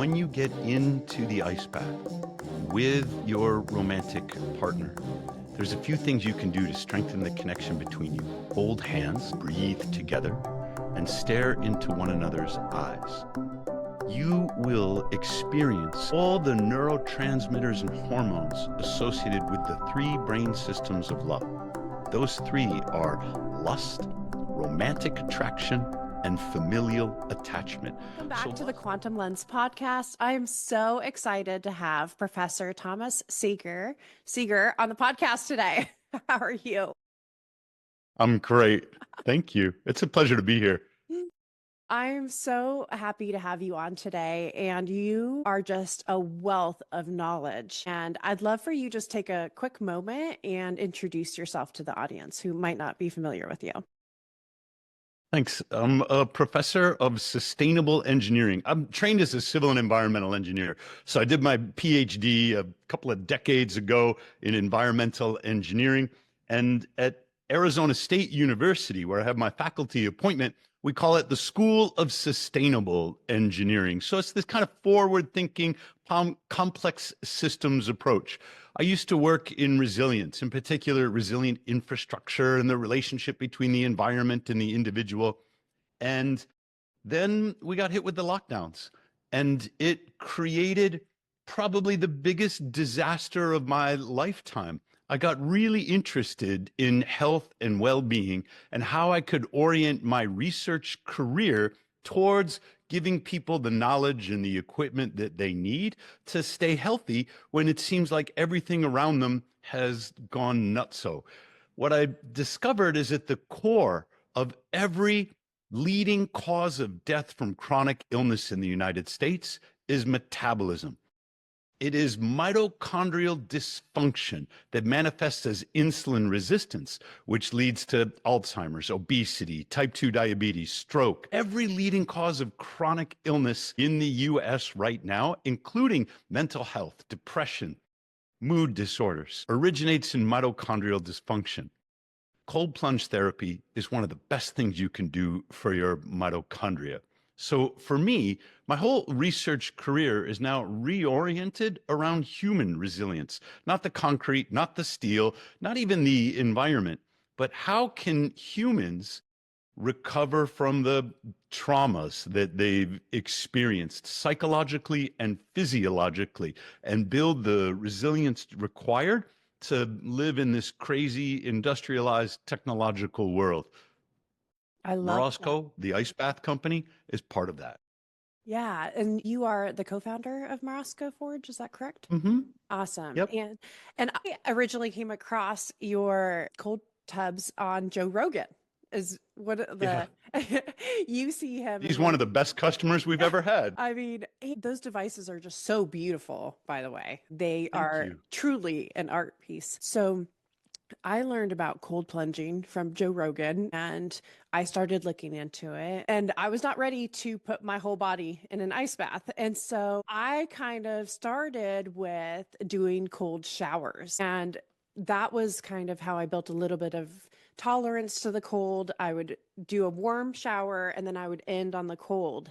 when you get into the ice bath with your romantic partner, there's a few things you can do to strengthen the connection between you. Hold hands, breathe together, and stare into one another's eyes. You will experience all the neurotransmitters and hormones associated with the three brain systems of love. Those three are lust, romantic attraction, and familial attachment. Welcome back to the Quantum Lens podcast. I am so excited to have Professor Thomas Seeger on the podcast today. How are you? I'm great. Thank you. It's a pleasure to be here. I'm so happy to have you on today, and you are just a wealth of knowledge. And I'd love for you just take a quick moment and introduce yourself to the audience who might not be familiar with you. Thanks. I'm a professor of sustainable engineering. I'm trained as a civil and environmental engineer. So I did my PhD a couple of decades ago in environmental engineering. And at Arizona State University, where I have my faculty appointment, we call it the School of Sustainable Engineering. So it's this kind of forward-thinking, complex systems approach. I used to work in resilience, in particular, resilient infrastructure and the relationship between the environment and the individual. And then we got hit with the lockdowns, and it created probably the biggest disaster of my lifetime. I got really interested in health and well-being and how I could orient my research career towards giving people the knowledge and the equipment that they need to stay healthy when it seems like everything around them has gone nutso. What I discovered is at the core of every leading cause of death from chronic illness in the United States is metabolism. It is mitochondrial dysfunction that manifests as insulin resistance, which leads to Alzheimer's, obesity, type 2 diabetes, stroke. Every leading cause of chronic illness in the US right now, including mental health, depression, mood disorders, originates in mitochondrial dysfunction. Cold plunge therapy is one of the best things you can do for your mitochondria. So for me, my whole research career is now reoriented around human resilience, not the concrete, not the steel, not even the environment, but how can humans recover from the traumas that they've experienced psychologically and physiologically and build the resilience required to live in this crazy industrialized technological world. I love Morosco, the ice bath company, is part of that. Yeah, and you are the co-founder of Morosco Forge, is that correct? Mm-hmm. Awesome. Yep. And I originally came across your cold tubs on Joe Rogan. Is what the you see him. He's one of the best customers we've ever had. I mean, those devices are just so beautiful, by the way. They are truly an art piece. So I learned about cold plunging from Joe Rogan, and I started looking into it, and I was not ready to put my whole body in an ice bath. And so I kind of started with doing cold showers, and that was kind of how I built a little bit of tolerance to the cold. I would do a warm shower and then I would end on the cold.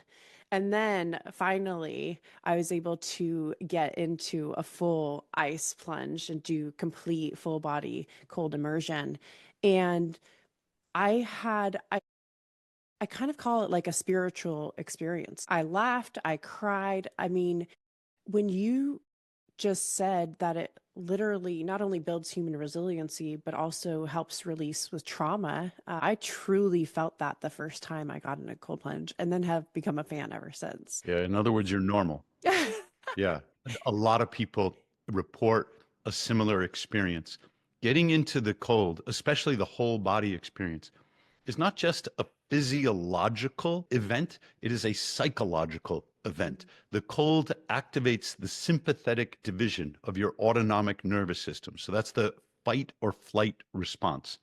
And then finally, I was able to get into a full ice plunge and do complete full body cold immersion. And I kind of call it like a spiritual experience. I laughed, I cried. I mean, when you just said that it literally not only builds human resiliency, but also helps release with trauma. I truly felt that the first time I got in a cold plunge and then have become a fan ever since. Yeah, in other words, you're normal. Yeah, a lot of people report a similar experience. Getting into the cold, especially the whole body experience, is not just a physiological event, it is a psychological event. The cold activates the sympathetic division of your autonomic nervous system. So that's the fight or flight response.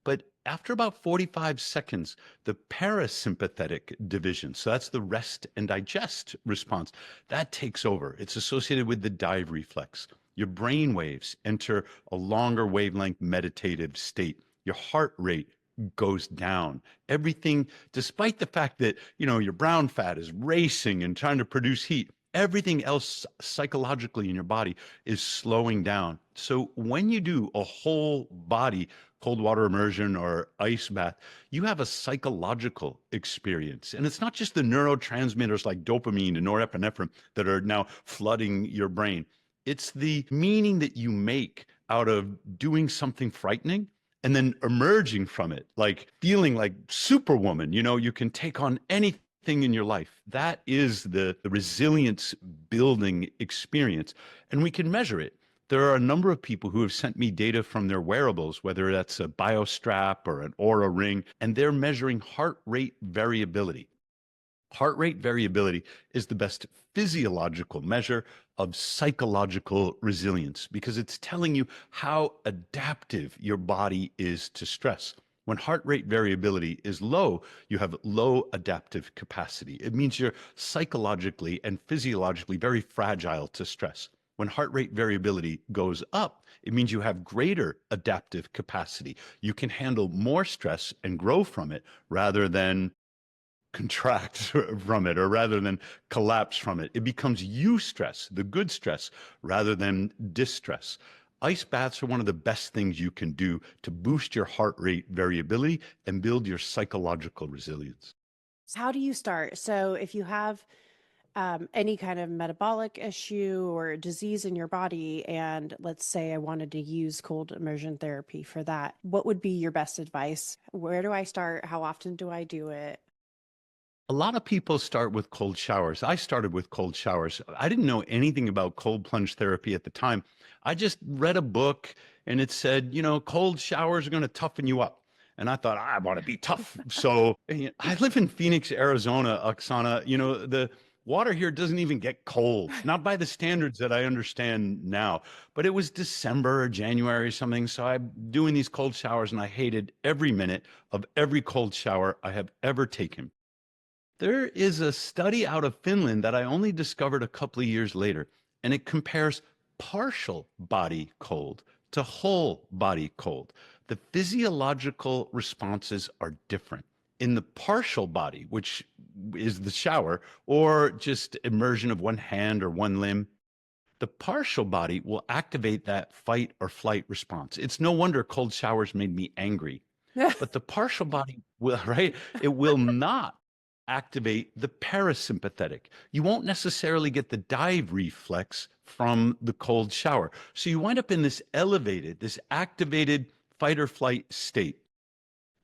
But after about 45 seconds, the parasympathetic division, so that's the rest and digest response, that takes over. It's associated with the dive reflex. Your brain waves enter a longer wavelength meditative state. Your heart rate goes down. Everything, despite the fact that, your brown fat is racing and trying to produce heat, Everything else psychologically in your body is slowing down. So when you do a whole body cold water immersion or ice bath, you have a psychological experience. And it's not just the neurotransmitters like dopamine and norepinephrine that are now flooding your brain. It's the meaning that you make out of doing something frightening and then emerging from it, like feeling like Superwoman. You can take on anything in your life. That is the resilience building experience. And we can measure it. There are a number of people who have sent me data from their wearables, whether that's a BioStrap or an Aura ring, and they're measuring heart rate variability. Heart rate variability is the best physiological measure of psychological resilience because it's telling you how adaptive your body is to stress. When heart rate variability is low, you have low adaptive capacity. It means you're psychologically and physiologically very fragile to stress. When heart rate variability goes up, it means you have greater adaptive capacity. You can handle more stress and grow from it rather than contract from it, or rather than collapse from it. It becomes eustress, the good stress, rather than distress. Ice baths are one of the best things you can do to boost your heart rate variability and build your psychological resilience. How do you start? So if you have any kind of metabolic issue or disease in your body, and let's say I wanted to use cold immersion therapy for that, what would be your best advice? Where do I start? How often do I do it? A lot of people start with cold showers. I started with cold showers. I didn't know anything about cold plunge therapy at the time. I just read a book and it said, cold showers are going to toughen you up. And I thought, I want to be tough. So I live in Phoenix, Arizona, Oksana. The water here doesn't even get cold, not by the standards that I understand now. But it was December or January or something. So I'm doing these cold showers and I hated every minute of every cold shower I have ever taken. There is a study out of Finland that I only discovered a couple of years later, and it compares partial body cold to whole body cold. The physiological responses are different. In the partial body, which is the shower or just immersion of one hand or one limb, the partial body will activate that fight or flight response. It's no wonder cold showers made me angry. But the partial body will, right? It will not activate the parasympathetic. You won't necessarily get the dive reflex from the cold shower. So you wind up in this elevated, this activated fight or flight state.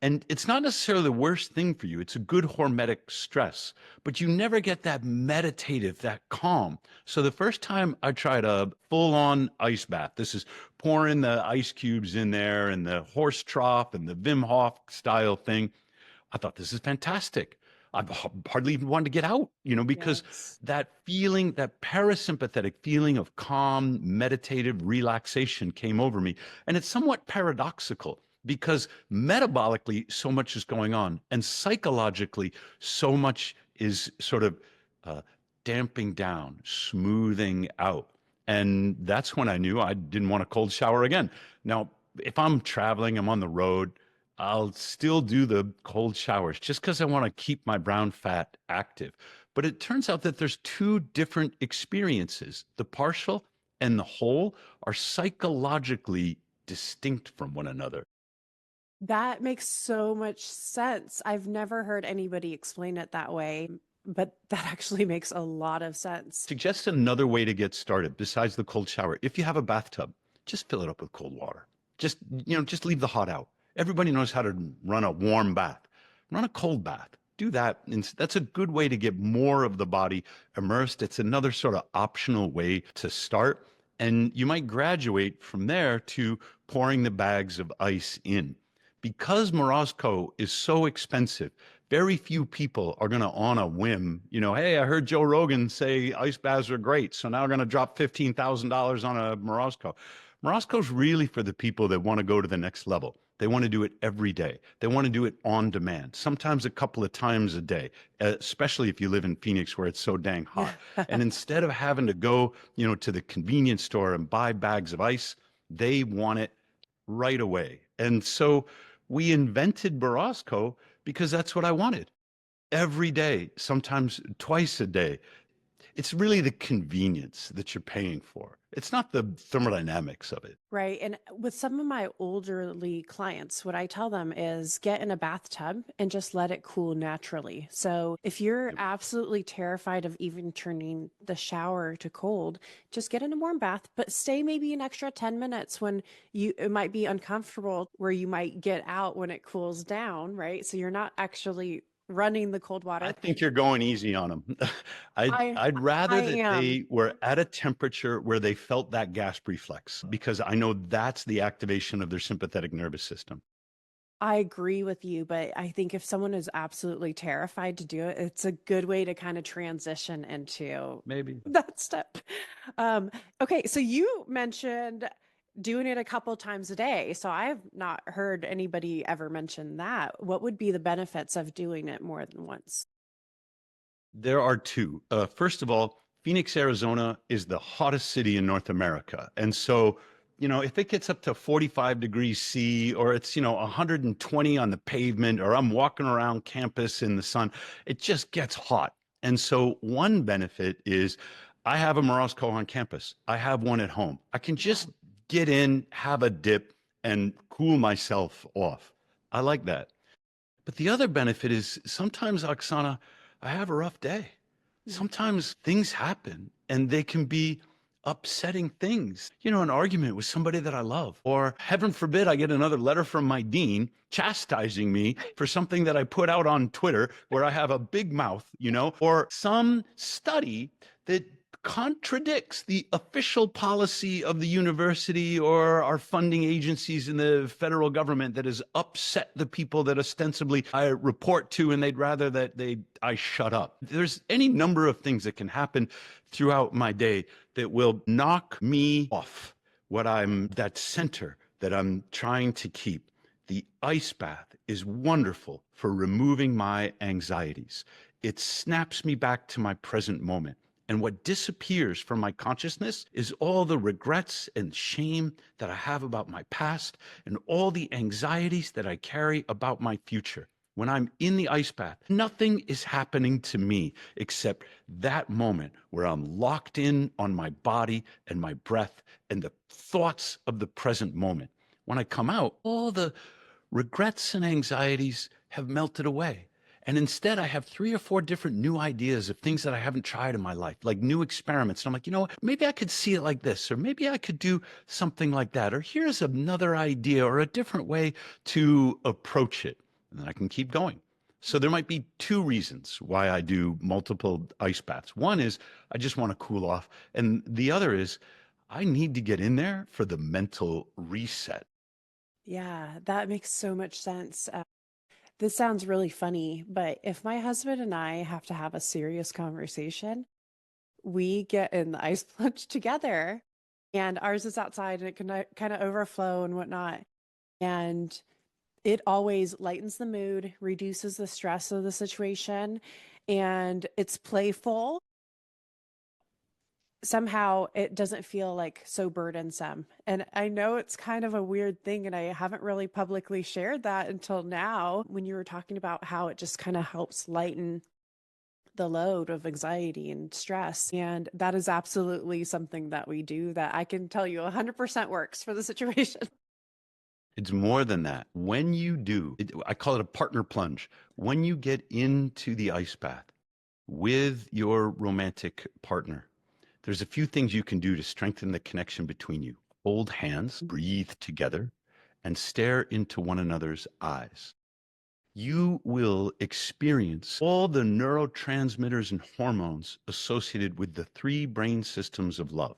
And it's not necessarily the worst thing for you. It's a good hormetic stress, but you never get that meditative, that calm. So the first time I tried a full on ice bath, this is pouring the ice cubes in there and the horse trough and the Wim Hof style thing. I thought this is fantastic. I hardly even wanted to get out, because Yes. that feeling, that parasympathetic feeling of calm, meditative relaxation came over me. And it's somewhat paradoxical because metabolically, so much is going on. And psychologically, so much is sort of uh, damping down, smoothing out. And that's when I knew I didn't want a cold shower again. Now, if I'm traveling, I'm on the road, I'll still do the cold showers just because I want to keep my brown fat active. But it turns out that there's two different experiences. The partial and the whole are psychologically distinct from one another. That makes so much sense. I've never heard anybody explain it that way, but that actually makes a lot of sense. Suggest another way to get started besides the cold shower. If you have a bathtub, just fill it up with cold water. Just leave the hot out. Everybody knows how to run a warm bath. Run a cold bath. Do that. And that's a good way to get more of the body immersed. It's another sort of optional way to start. And you might graduate from there to pouring the bags of ice in. Because Morozco is so expensive, very few people are going to, on a whim, hey, I heard Joe Rogan say ice baths are great, so now I'm going to drop $15,000 on a Morozco. Morozco's really for the people that want to go to the next level. They want to do it every day. They want to do it on demand, sometimes a couple of times a day, especially if you live in Phoenix where it's so dang hot. And instead of having to go, to the convenience store and buy bags of ice, they want it right away. And so we invented Morozco because that's what I wanted every day, sometimes twice a day. It's really the convenience that you're paying for. It's not the thermodynamics of it. Right. And with some of my elderly clients, what I tell them is get in a bathtub and just let it cool naturally. So if you're Yep. absolutely terrified of even turning the shower to cold, just get in a warm bath, but stay maybe an extra 10 minutes when it might be uncomfortable where you might get out when it cools down, right? So you're not actually running the cold I water. think you're going easy on them. I'd I I'd I rather that am. they were at a temperature where they felt that gasp reflex because I know that's the activation of their sympathetic nervous system. I agree with you, but I think if someone is absolutely terrified to do it, it's a good way to kind of transition into Maybe. that step. Okay, so you mentioned doing it a couple times a day. So I've not heard anybody ever mention that. What would be the benefits of doing it more than once? There are two. First of all, Phoenix, Arizona is the hottest city in North America. And so, if it gets up to 45 degrees C or it's, 120 on the pavement or I'm walking around campus in the sun, it just gets hot. And so, one benefit is I have a Morosco on campus. I have one at home. I can just get in, have a dip, and cool myself off. I like that. But the other benefit is sometimes, Oksana, I have a rough day. Mhm. Sometimes things happen and they can be upsetting things. An argument with somebody that I love, or heaven forbid, I get another letter from my dean chastising me for something that I put out on Twitter where I have a big mouth, or some study that contradicts the official policy of the university or our funding agencies in the federal government that has upset the people that ostensibly I report to, and they'd rather that I shut up. There's any number of things that can happen throughout my day that will knock me off that center that I'm trying to keep. The ice bath is wonderful for removing my anxieties. It snaps me back to my present moment. And what disappears from my consciousness is all the regrets and shame that I have about my past and all the anxieties that I carry about my future. When I'm in the ice bath, nothing is happening to me except that moment where I'm locked in on my body and my breath and the thoughts of the present moment. When I come out, all the regrets and anxieties have melted away. And instead, I have 3 or 4 different new ideas of things that I haven't tried in my life, like new experiments. And I'm like, what? Maybe I could see it like this, or maybe I could do something like that, or here's another idea or a different way to approach it. And then I can keep going. So there might be 2 reasons why I do multiple ice baths. One is I just want to cool off. And the other is I need to get in there for the mental reset. Yeah, that makes so much sense. This sounds really funny, but if my husband and I have to have a serious conversation, we get in the ice plunge together, and ours is outside and it can kind of overflow and whatnot. And it always lightens the mood, reduces the stress of the situation, and it's playful. Somehow it doesn't feel like so burdensome. And I know it's kind of a weird thing, and I haven't really publicly shared that until now when you were talking about how it just kind of helps lighten the load of anxiety and stress. And that is absolutely something that we do that I can tell you 100% works for the situation. It's more than that. When you do, I call it a partner plunge. When you get into the ice bath with your romantic partner, there's a few things you can do to strengthen the connection between you. Hold hands, breathe together, and stare into one another's eyes. You will experience all the neurotransmitters and hormones associated with the 3 brain systems of love.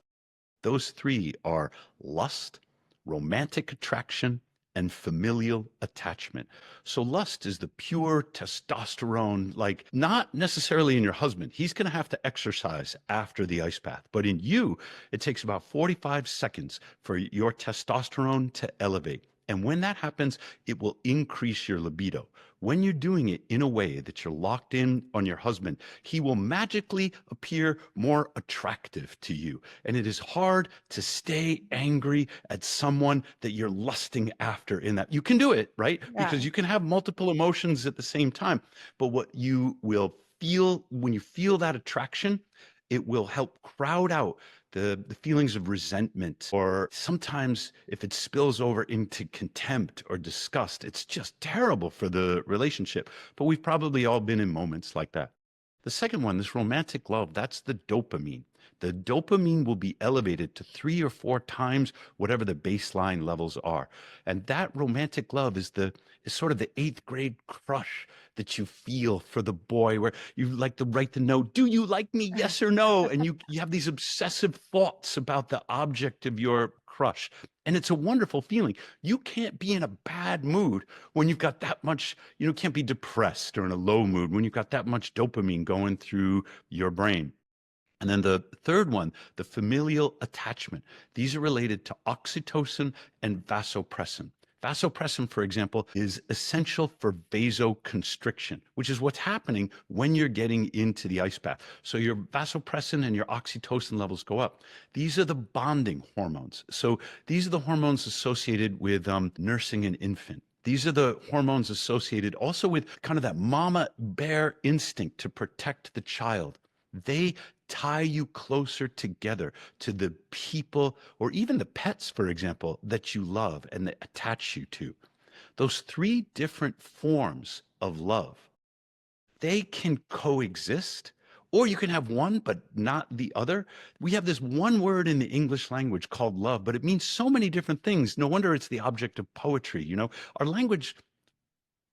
Those 3 are lust, romantic attraction, and familial attachment. So lust is the pure testosterone, like not necessarily in your husband. He's going to have to exercise after the ice bath. But in you, it takes about 45 seconds for your testosterone to elevate. And when that happens, it will increase your libido. When you're doing it in a way that you're locked in on your husband, he will magically appear more attractive to you. And it is hard to stay angry at someone that you're lusting after in that. You can do it, right? Yeah. Because you can have multiple emotions at the same time. But what you will feel when you feel that attraction, It will help crowd out the feelings of resentment, or sometimes if it spills over into contempt or disgust, it's just terrible for the relationship. But we've probably all been in moments like that. The second one, this romantic love, that's the dopamine. The dopamine will be elevated to 3 or 4 times whatever the baseline levels are. And that romantic love is sort of the eighth grade crush that you feel for the boy, where you like to write the note, do you like me? Yes or no? And you have these obsessive thoughts about the object of your crush. And it's a wonderful feeling. You can't be in a bad mood when you've got that much, can't be depressed or in a low mood when you've got that much dopamine going through your brain. And then the third one, the familial attachment. These are related to oxytocin and vasopressin. Vasopressin, for example, is essential for vasoconstriction, which is what's happening when you're getting into the ice bath. So your vasopressin and your oxytocin levels go up. These are the bonding hormones. So these are the hormones associated with nursing an infant. These are the hormones associated also with kind of that mama bear instinct to protect the child. They tie you closer together to the people or even the pets, for example, that you love and that attach you to. Those three different forms of love, they can coexist, or you can have one but not the other. We have this one word in the English language called love, but it means so many different things. No wonder it's the object of poetry. Our language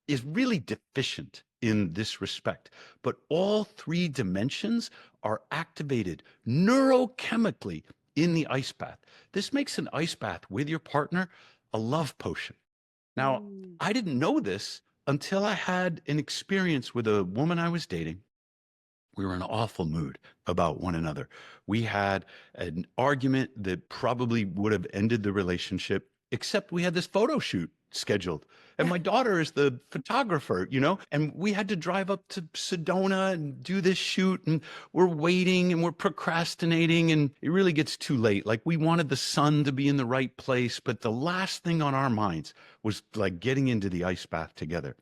is really deficient in this respect. But all three dimensions are activated neurochemically in the ice bath. This makes an ice bath with your partner a love potion. Now, I didn't know this until I had an experience with a woman I was dating. We were in an awful mood about one another. We had an argument that probably would have ended the relationship, except we had this photo shoot scheduled. And my daughter is the photographer, and we had to drive up to Sedona and do this shoot. And we're waiting and we're procrastinating. And it really gets too late. Like, we wanted the sun to be in the right place. But the last thing on our minds was like getting into the ice bath together.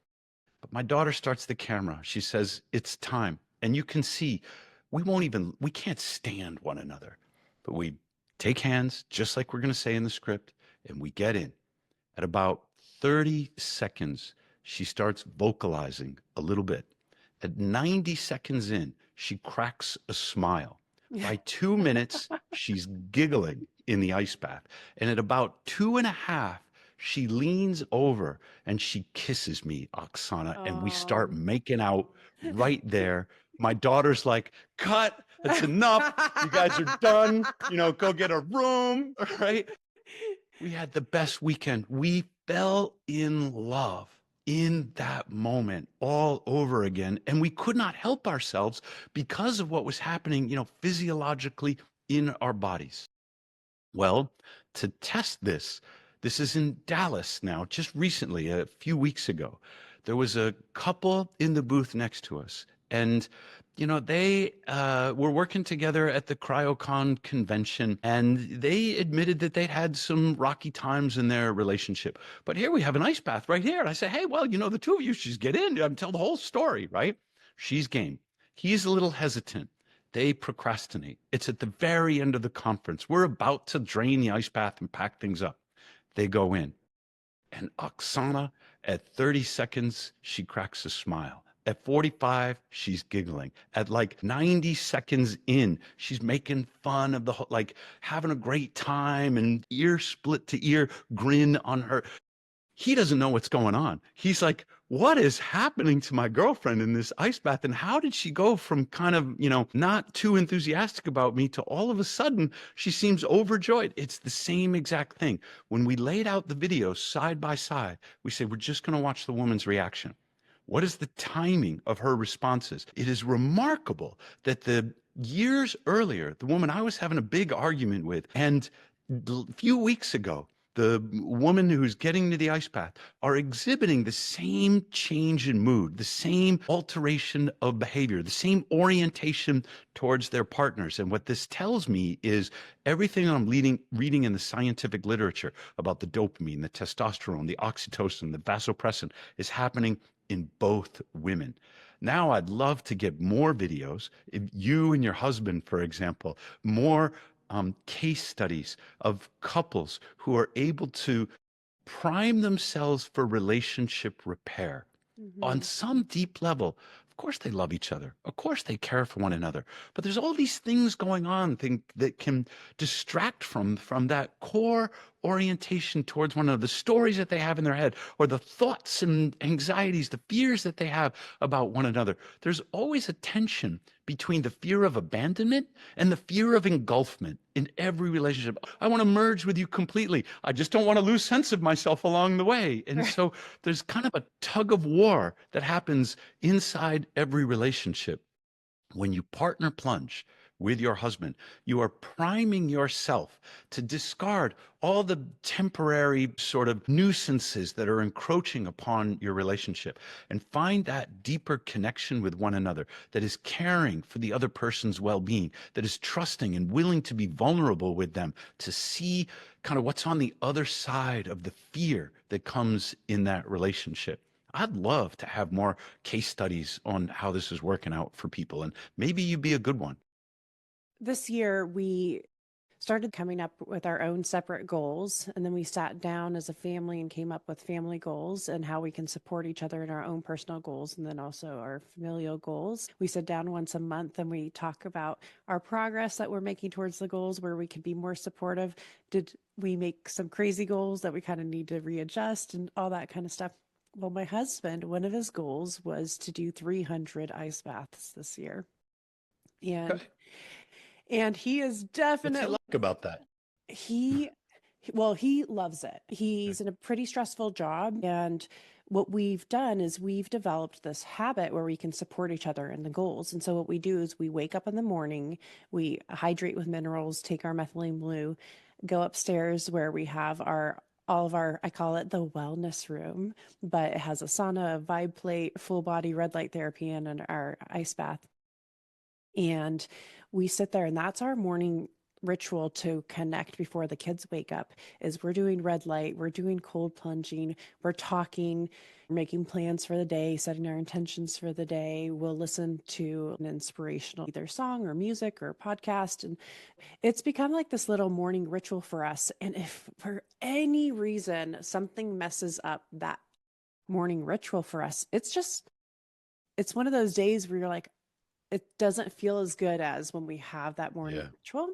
But my daughter starts the camera. She says, it's time. And you can see we can't stand one another. But we take hands, just like we're going to say in the script, and we get in. At about 30 seconds, she starts vocalizing a little bit. At 90 seconds in, she cracks a smile. By 2 minutes, she's giggling in the ice bath. And at about 2.5, she leans over and she kisses me, Oksana, and we start making out right there. My daughter's like, cut, that's enough. You guys are done. Go get a room, right? We had the best weekend. We fell in love in that moment all over again. And we could not help ourselves because of what was happening, physiologically in our bodies. Well, to test this is in Dallas now, just recently, a few weeks ago. There was a couple in the booth next to us. And they were working together at the CryoCon convention, and they admitted that they'd had some rocky times in their relationship. But here we have an ice bath right here. And I say, hey, well, the two of you should just get in and tell the whole story, right? She's game. He's a little hesitant. They procrastinate. It's at the very end of the conference. We're about to drain the ice bath and pack things up. They go in. And Oksana, at 30 seconds, she cracks a smile. At 45, she's giggling. At like 90 seconds in, she's making fun of the whole, like having a great time, and ear split to ear grin on her. He doesn't know what's going on. He's like, what is happening to my girlfriend in this ice bath? And how did she go from kind of, not too enthusiastic about me to all of a sudden she seems overjoyed? It's the same exact thing. When we laid out the videos side by side, we said, we're just going to watch the woman's reaction. What is the timing of her responses? It is remarkable that the years earlier, the woman I was having a big argument with, and a few weeks ago, the woman who's getting to the ice bath, are exhibiting the same change in mood, the same alteration of behavior, the same orientation towards their partners. And what this tells me is everything I'm reading in the scientific literature about the dopamine, the testosterone, the oxytocin, the vasopressin is happening in both women. Now I'd love to get more videos. If you and your husband, for example, more case studies of couples who are able to prime themselves for relationship repair on Hmm. some deep level. Of course, they love each other. Of course, they care for one another. But there's all these things going on that can distract from that core orientation towards one another, the stories that they have in their head, or the thoughts and anxieties, the fears that they have about one another. There's always a tension between the fear of abandonment and the fear of engulfment in every relationship. I want to merge with you completely. I just don't want to lose sense of myself along the way. And so there's kind of a tug of war that happens inside every relationship. When you partner plunge with your husband, you are priming yourself to discard all the temporary sort of nuisances that are encroaching upon your relationship and find that deeper connection with one another that is caring for the other person's well-being, that is trusting and willing to be vulnerable with them, to see kind of what's on the other side of the fear that comes in that relationship. I'd love to have more case studies on how this is working out for people, and maybe you'd be a good one. This year, we started coming up with our own separate goals. And then we sat down as a family and came up with family goals and how we can support each other in our own personal goals and then also our familial goals. We sit down once a month and we talk about our progress that we're making towards the goals, where we could be more supportive. Did we make some crazy goals that we kind of need to readjust and all that kind of stuff? Well, my husband, one of his goals was to do 300 ice baths this year. And Okay. and he is What's he definitely like about that? he well, he loves it. Okay. He's in a pretty stressful job. And what we've done is we've developed this habit where we can support each other in the goals. And so what we do is we wake up in the morning, we hydrate with minerals, take our methylene blue, go upstairs where we have all of our, I call it the wellness room, but it has a sauna, a vibe plate, full body red light therapy, and our ice bath. And we sit there, and that's our morning ritual to connect before the kids wake up. Is we're doing red light, we're doing cold plunging, we're talking, making plans for the day, setting our intentions for the day. We'll listen to an inspirational either song or music or podcast, and it's become like this little morning ritual for us. And if for any reason something messes up that morning ritual for us, it's one of those days where you're like, it doesn't feel as good as when we have that morning Yeah. ritual.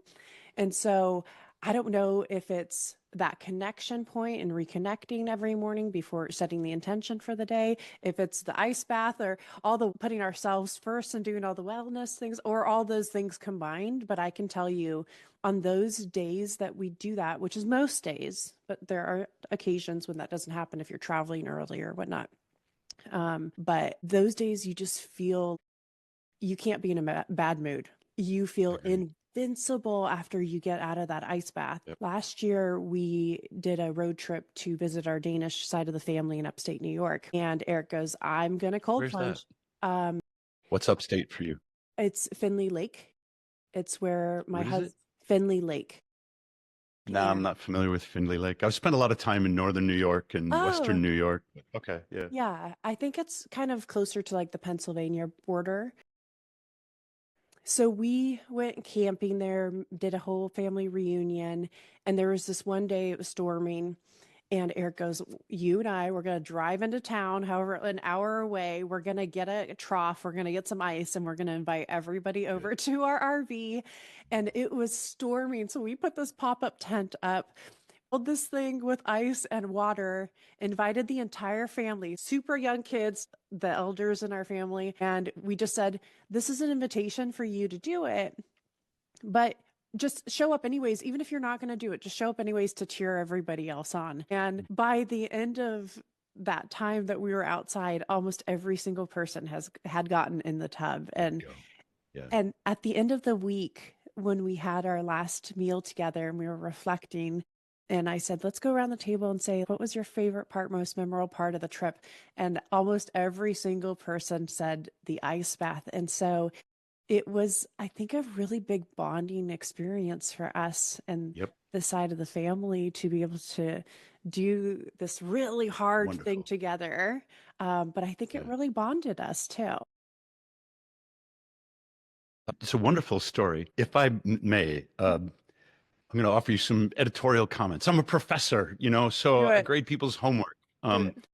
And so I don't know if it's that connection point and reconnecting every morning before setting the intention for the day, if it's the ice bath or all the putting ourselves first and doing all the wellness things, or all those things combined. But I can tell you, on those days that we do that, which is most days, but there are occasions when that doesn't happen if you're traveling early or whatnot. But those days you just feel you can't be in a bad mood. You I feel agree. invincible after you get out of that ice bath. Yep. Last year, we did a road trip to visit our Danish side of the family in upstate New York. And Eric goes, I'm going to cold Where's that? plunge. Um, What's upstate for you? it's Finley Lake. It's where my What is husband, it? Finley Lake. No, I'm And not familiar with Findlay Lake. I've spent a lot of time in northern New York and oh, western New York. Okay, yeah. yeah, I think it's kind of closer to like the Pennsylvania border. So we went camping there, did a whole family reunion, and there was this one day it was storming, and Eric goes, "You and I, we're gonna drive into town, however, an hour away. We're gonna get a trough, we're gonna get some ice, and we're gonna invite everybody Yeah. over to our RV." And it was storming, so we put this pop-up tent up, filled this thing with ice and water, invited the entire family, super young kids, the elders in our family, and we just said, "This is an invitation for you to do it, but just show up anyways, even if you're not going to do it, just show up anyways to cheer everybody else on." And by the end of that time that we were outside, almost every single person had gotten in the tub. There you go. Yeah. And at the end of the week, when we had our last meal together and we were reflecting, and I said, let's go around the table and say, what was your favorite part, most memorable part of the trip? And almost every single person said the ice bath. And so it was, I think, a really big bonding experience for us and Yep. the side of the family to be able to do this really hard thing Wonderful. together. But I think it Yeah. really bonded us too. It's a wonderful story. If I may, I'm going to offer you some editorial comments. I'm a professor, Do so I it. grade people's homework. Do it.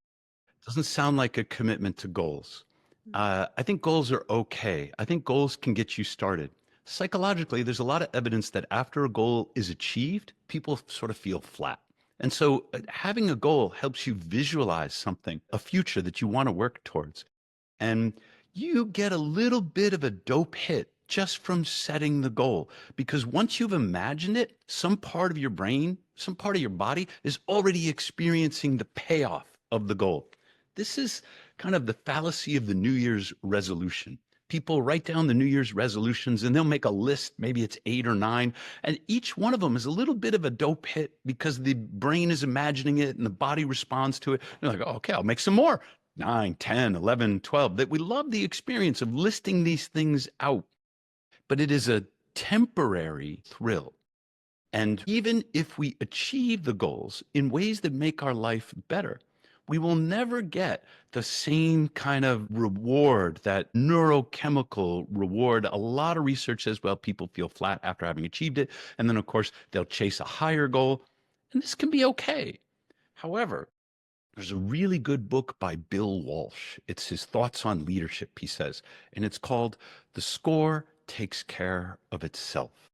Doesn't sound like a commitment to goals. I think goals are okay. I think goals can get you started. Psychologically, there's a lot of evidence that after a goal is achieved, people sort of feel flat. And so having a goal helps you visualize something, a future that you want to work towards. And you get a little bit of a dope hit just from setting the goal. Because once you've imagined it, some part of your brain, some part of your body is already experiencing the payoff of the goal. This is kind of the fallacy of the New Year's resolution. People write down the New Year's resolutions and they'll make a list, maybe it's 8 or 9, and each one of them is a little bit of a dope hit because the brain is imagining it and the body responds to it. You're like, oh, okay, I'll make some more. 9, 10, 11, 12. That we love the experience of listing these things out, but it is a temporary thrill. And even if we achieve the goals in ways that make our life better, we will never get the same kind of reward, that neurochemical reward. A lot of research says, well, people feel flat after having achieved it. And then, of course, they'll chase a higher goal. And this can be okay. However, there's a really good book by Bill Walsh. It's his thoughts on leadership, he says, and it's called The Score Takes Care of Itself.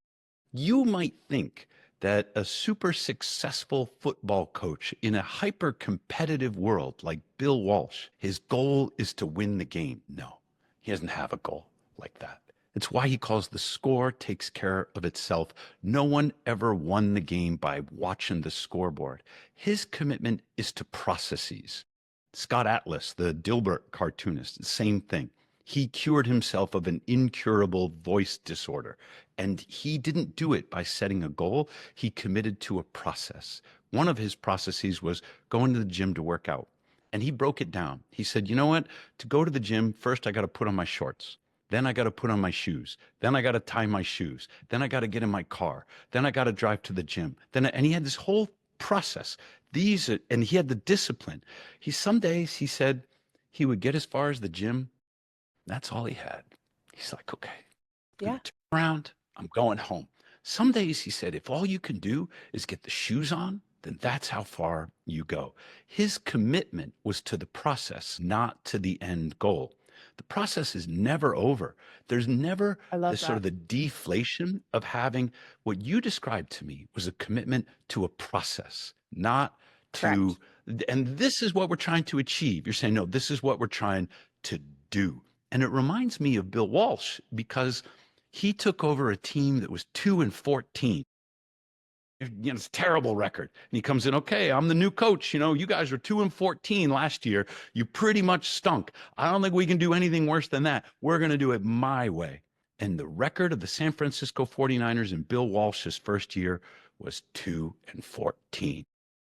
You might think that a super successful football coach in a hyper competitive world like Bill Walsh, his goal is to win the game. No, he doesn't have a goal like that. It's why he calls the score takes care of itself. No one ever won the game by watching the scoreboard. His commitment is to processes. Scott Atlas, the Dilbert cartoonist, same thing. He cured himself of an incurable voice disorder. And he didn't do it by setting a goal. He committed to a process. One of his processes was going to the gym to work out. And he broke it down. He said, you know what? To go to the gym, first I got to put on my shorts. Then I got to put on my shoes. Then I got to tie my shoes. Then I got to get in my car. Then I got to drive to the gym. And he had this whole process. And he had the discipline. Some days he said he would get as far as the gym. That's all he had. He's like, okay, I'm Yeah. going to turn around. I'm going home. Some days he said, if all you can do is get the shoes on, then that's how far you go. His commitment was to the process, not to the end goal. The process is never over. There's never I love this sort that. of the deflation of having what you described to me was a commitment to a process, not to, Correct. and this is what we're trying to achieve. You're saying, no, this is what we're trying to do. And it reminds me of Bill Walsh because he took over a team that was 2-14. It's a terrible record. And he comes in, okay, I'm the new coach. You guys were 2-14 last year. You pretty much stunk. I don't think we can do anything worse than that. We're going to do it my way. And the record of the San Francisco 49ers in Bill Walsh's first year was 2-14.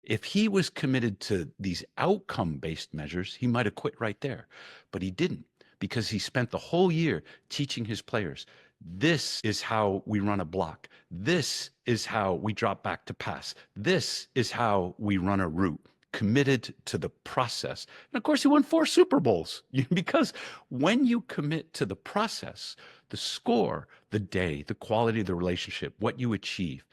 If he was committed to these outcome-based measures, he might have quit right there. But he didn't, because he spent the whole year teaching his players, this is how we run a block. This is how we drop back to pass. This is how we run a route, committed to the process. And of course, he won 4 Super Bowls because when you commit to the process, the score, the day, the quality of the relationship, what you achieve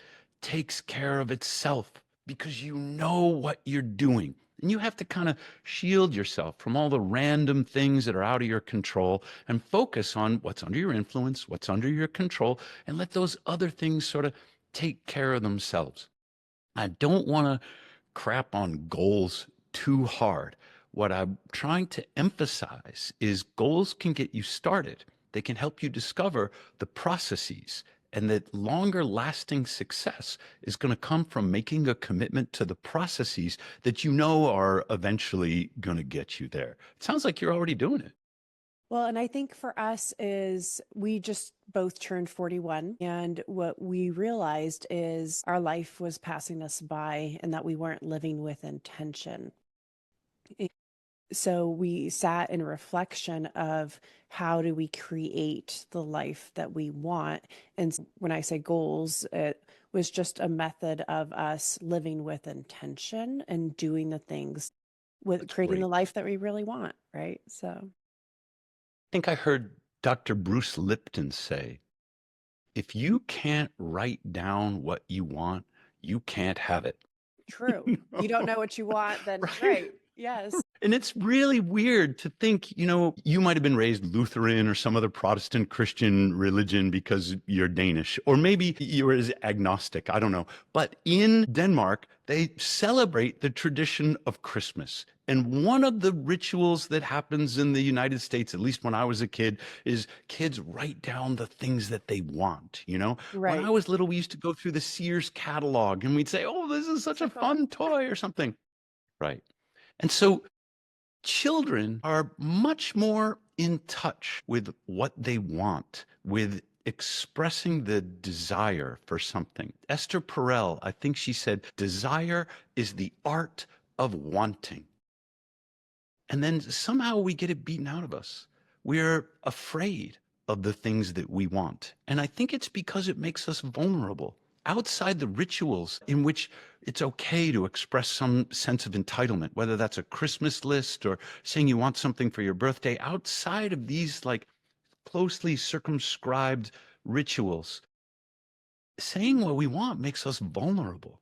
takes care of itself because you know what you're doing. And you have to kind of shield yourself from all the random things that are out of your control and focus on what's under your influence, what's under your control, and let those other things sort of take care of themselves. I don't want to crap on goals too hard. What I'm trying to emphasize is goals can get you started. They can help you discover the processes, and that longer lasting success is going to come from making a commitment to the processes that you know are eventually going to get you there. It sounds like you're already doing it. Well, and I think for us is we just both turned 41. And what we realized is our life was passing us by and that we weren't living with intention. So we sat in reflection of how do we create the life that we want. And when I say goals, it was just a method of us living with intention and doing the things with That's creating the great. life that we really want. Right. So, I think I heard Dr. Bruce Lipton say if you can't write down what you want, you can't have it. True. You don't know what you want, then Right? right. Yes. And it's really weird to think, you might have been raised Lutheran or some other Protestant Christian religion because you're Danish, or maybe you were agnostic. I don't know. But in Denmark, they celebrate the tradition of Christmas. And one of the rituals that happens in the United States, at least when I was a kid, is kids write down the things that they want. When I Right. was little, we used to go through the Sears catalog and we'd say, oh, this is such So a cool. fun toy or something. Right. And so children are much more in touch with what they want, with expressing the desire for something. Esther Perel, I think she said, desire is the art of wanting. And then somehow we get it beaten out of us. We're afraid of the things that we want. And I think it's because it makes us vulnerable. Outside the rituals in which it's okay to express some sense of entitlement, whether that's a Christmas list or saying you want something for your birthday, outside of these like closely circumscribed rituals, saying what we want makes us vulnerable.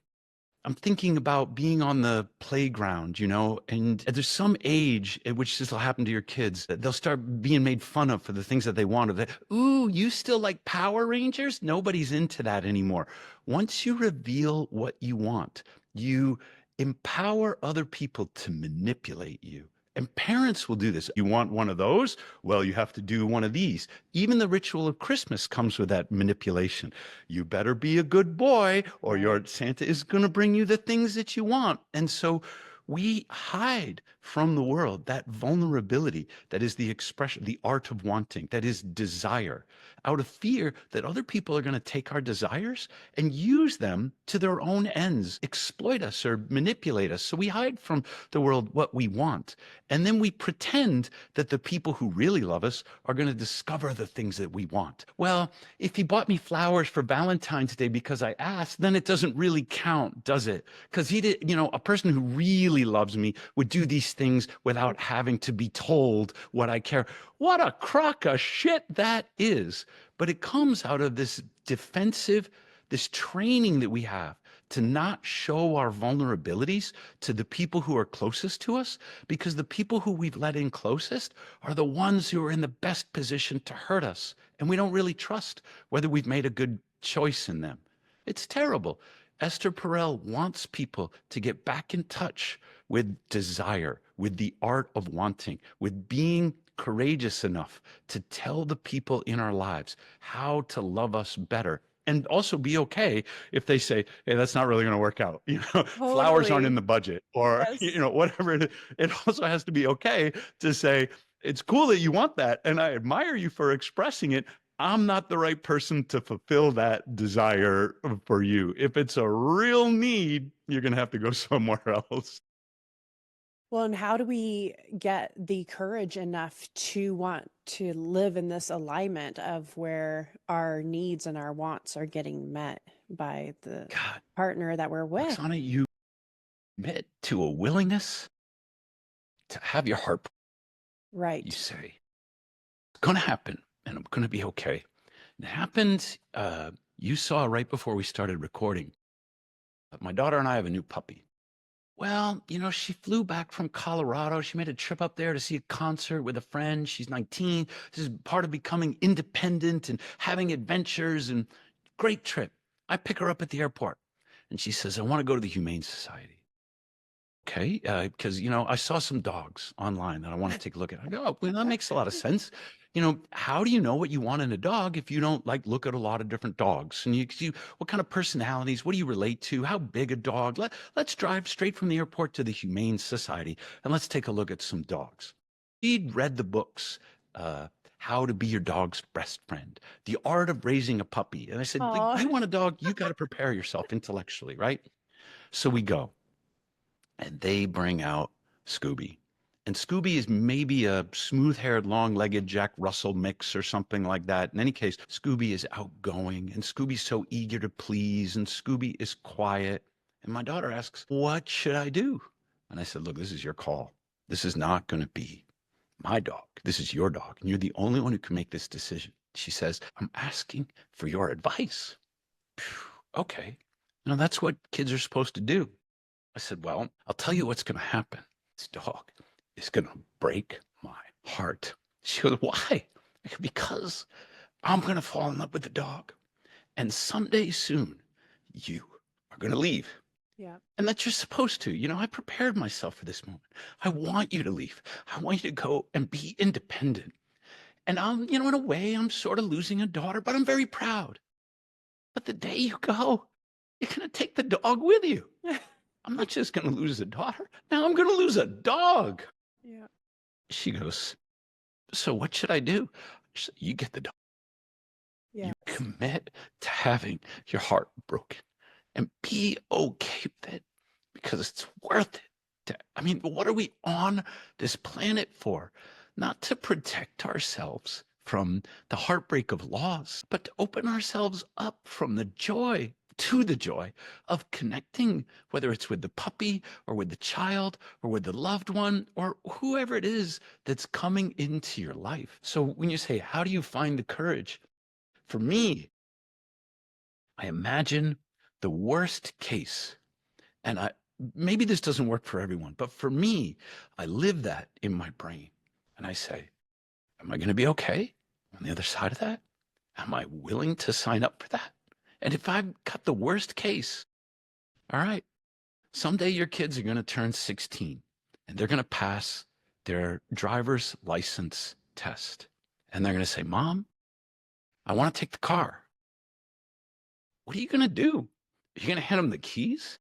I'm thinking about being on the playground, and there's some age at which this will happen to your kids that they'll start being made fun of for the things that they want. Ooh, you still like Power Rangers? Nobody's into that anymore. Once you reveal what you want, you empower other people to manipulate you. And parents will do this. You want one of those? Well, you have to do one of these. Even the ritual of Christmas comes with that manipulation. You better be a good boy or Right. your Santa is going to bring you the things that you want. And so we hide from the world that vulnerability that is the expression, the art of wanting, that is desire, out of fear that other people are going to take our desires and use them to their own ends, exploit us or manipulate us. So we hide from the world what we want. And then we pretend that the people who really love us are going to discover the things that we want. Well, if he bought me flowers for Valentine's Day because I asked, then it doesn't really count, does it? Because he did, a person who really loves me would do these things without having to be told what I care. What a crock of shit that is. But it comes out of this defensive, this training that we have to not show our vulnerabilities to the people who are closest to us, because the people who we've let in closest are the ones who are in the best position to hurt us. And we don't really trust whether we've made a good choice in them. It's terrible. Esther Perel wants people to get back in touch with desire, with the art of wanting, with being courageous enough to tell the people in our lives how to love us better. And also be okay if they say, hey, that's not really going to work out. Flowers aren't in Totally. the budget, or, Yes. whatever it is. It also has to be okay to say, it's cool that you want that. And I admire you for expressing it. I'm not the right person to fulfill that desire for you. If it's a real need, you're going to have to go somewhere else. Well, and how do we get the courage enough to want to live in this alignment of where our needs and our wants are getting met by the God, partner that we're with? Oksana, you admit to a willingness to have your heart. You Right. say, it's going to happen and I'm going to be okay. It happened, you saw right before we started recording. My daughter and I have a new puppy. Well, she flew back from Colorado. She made a trip up there to see a concert with a friend. She's 19. This is part of becoming independent and having adventures, and great trip. I pick her up at the airport and she says, I want to go to the Humane Society. Okay, because I saw some dogs online that I want to take a look at. I go, oh, well, that makes a lot of sense. How do you know what you want in a dog if you don't like look at a lot of different dogs? And what kind of personalities? What do you relate to? How big a dog? Let's drive straight from the airport to the Humane Society and let's take a look at some dogs. She'd read the books. How to Be Your Dog's Best Friend, The Art of Raising a Puppy. And I said, Oh, you want a dog, you got to prepare yourself intellectually, right? So we go. And they bring out Scooby. And Scooby is maybe a smooth-haired, long-legged Jack Russell mix or something like that. In any case, Scooby is outgoing, and Scooby's so eager to please, and Scooby is quiet. And my daughter asks, what should I do? And I said, look, this is your call. This is not going to be my dog. This is your dog, and you're the only one who can make this decision. She says, I'm asking for your advice. Phew, okay. That's what kids are supposed to do. I said, well, I'll tell you what's going to happen. This dog is going to break my heart. She goes, why? I go, because I'm going to fall in love with the dog. And someday soon, you are going to leave. Yeah. And that you're supposed to. I prepared myself for this moment. I want you to leave. I want you to go and be independent. And in a way, I'm sort of losing a daughter, but I'm very proud. But the day you go, you're going to take the dog with you. I'm not just going to lose a daughter. Now I'm going to lose a dog. Yeah. She goes, so what should I do? Said, you get the dog. Yes. You commit to having your heart broken and be okay with it because it's worth it. What are we on this planet for? Not to protect ourselves from the heartbreak of loss, but to open ourselves up from the joy to the joy of connecting, whether it's with the puppy or with the child or with the loved one or whoever it is that's coming into your life. So when you say, how do you find the courage? For me, I imagine the worst case, and maybe this doesn't work for everyone, but for me, I live that in my brain. And I say, am I going to be okay on the other side of that? Am I willing to sign up for that? And if I've got the worst case, all right, someday your kids are going to turn 16 and they're going to pass their driver's license test. And they're going to say, Mom, I want to take the car. What are you going to do? Are you going to hand them the keys?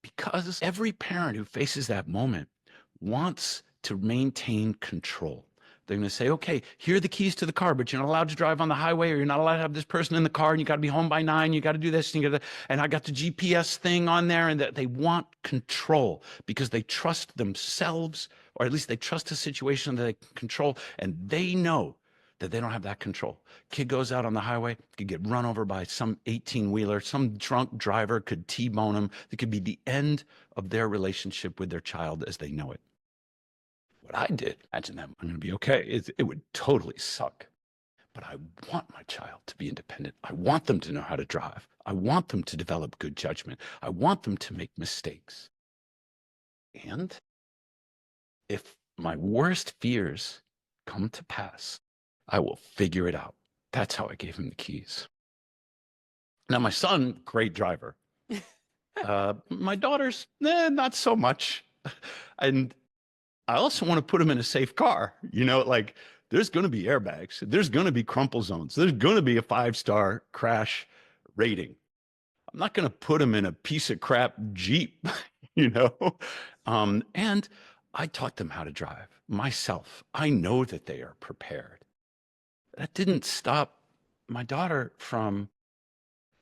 Because every parent who faces that moment wants to maintain control. They're going to say, okay, here are the keys to the car, but you're not allowed to drive on the highway, or you're not allowed to have this person in the car, and you got to be home by 9, you got to do this, and I got the GPS thing on there, and that they want control because they trust themselves, or at least they trust a situation that they can control, and they know that they don't have that control. Kid goes out on the highway, could get run over by some 18-wheeler, some drunk driver could T-bone him. It could be the end of their relationship with their child as they know it. What I did, imagine that I'm going to be okay. It would totally suck. But I want my child to be independent. I want them to know how to drive. I want them to develop good judgment. I want them to make mistakes. And if my worst fears come to pass, I will figure it out. That's how I gave him the keys. Now, my son, great driver. My daughter's, not so much. And I also want to put him in a safe car. There's going to be airbags. There's going to be crumple zones. There's going to be a 5-star crash rating. I'm not going to put him in a piece of crap Jeep, And I taught them how to drive myself. I know that they are prepared. That didn't stop my daughter from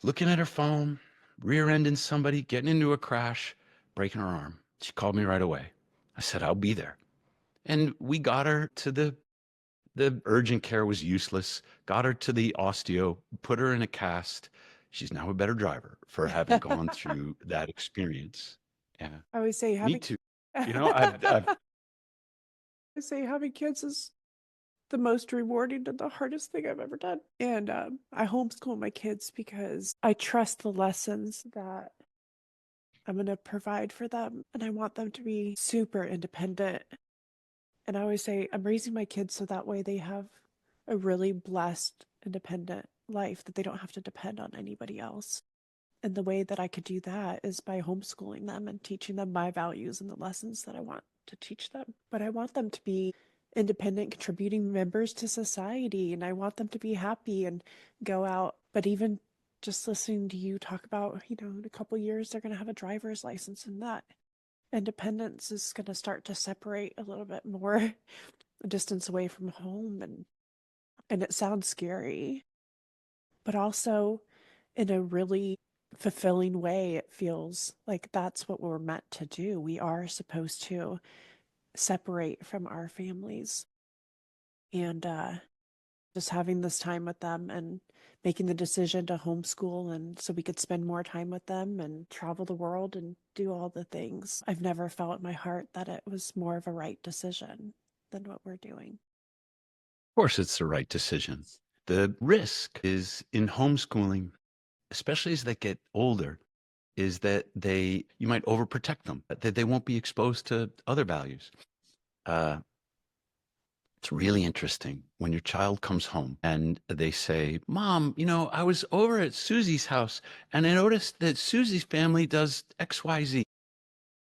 looking at her phone, rear-ending somebody, getting into a crash, breaking her arm. She called me right away. I said, I'll be there. And we got her to the urgent care was useless, got her to the osteo, put her in a cast. She's now a better driver for having gone through that experience. Yeah. I always say Me having too. I've I say having kids is the most rewarding and the hardest thing I've ever done. And I homeschool my kids because I trust the lessons that I'm going to provide for them. And I want them to be super independent. And I always say I'm raising my kids so that way they have a really blessed, independent life, that they don't have to depend on anybody else. And the way that I could do that is by homeschooling them and teaching them my values and the lessons that I want to teach them. But I want them to be independent, contributing members to society, and I want them to be happy and go out. But even just listening to you talk about, in a couple years, they're going to have a driver's license, and that independence is going to start to separate a little bit more distance away from home. And it sounds scary, but also in a really fulfilling way, it feels like that's what we're meant to do. We are supposed to separate from our families, and just having this time with them and making the decision to homeschool, and so we could spend more time with them and travel the world and do all the things. I've never felt in my heart that it was more of a right decision than what we're doing. Of course, it's the right decision. The risk is in homeschooling, especially as they get older, is that you might overprotect them, that they won't be exposed to other values. Uh, it's really interesting when your child comes home and they say, Mom, I was over at Susie's house and I noticed that Susie's family does XYZ.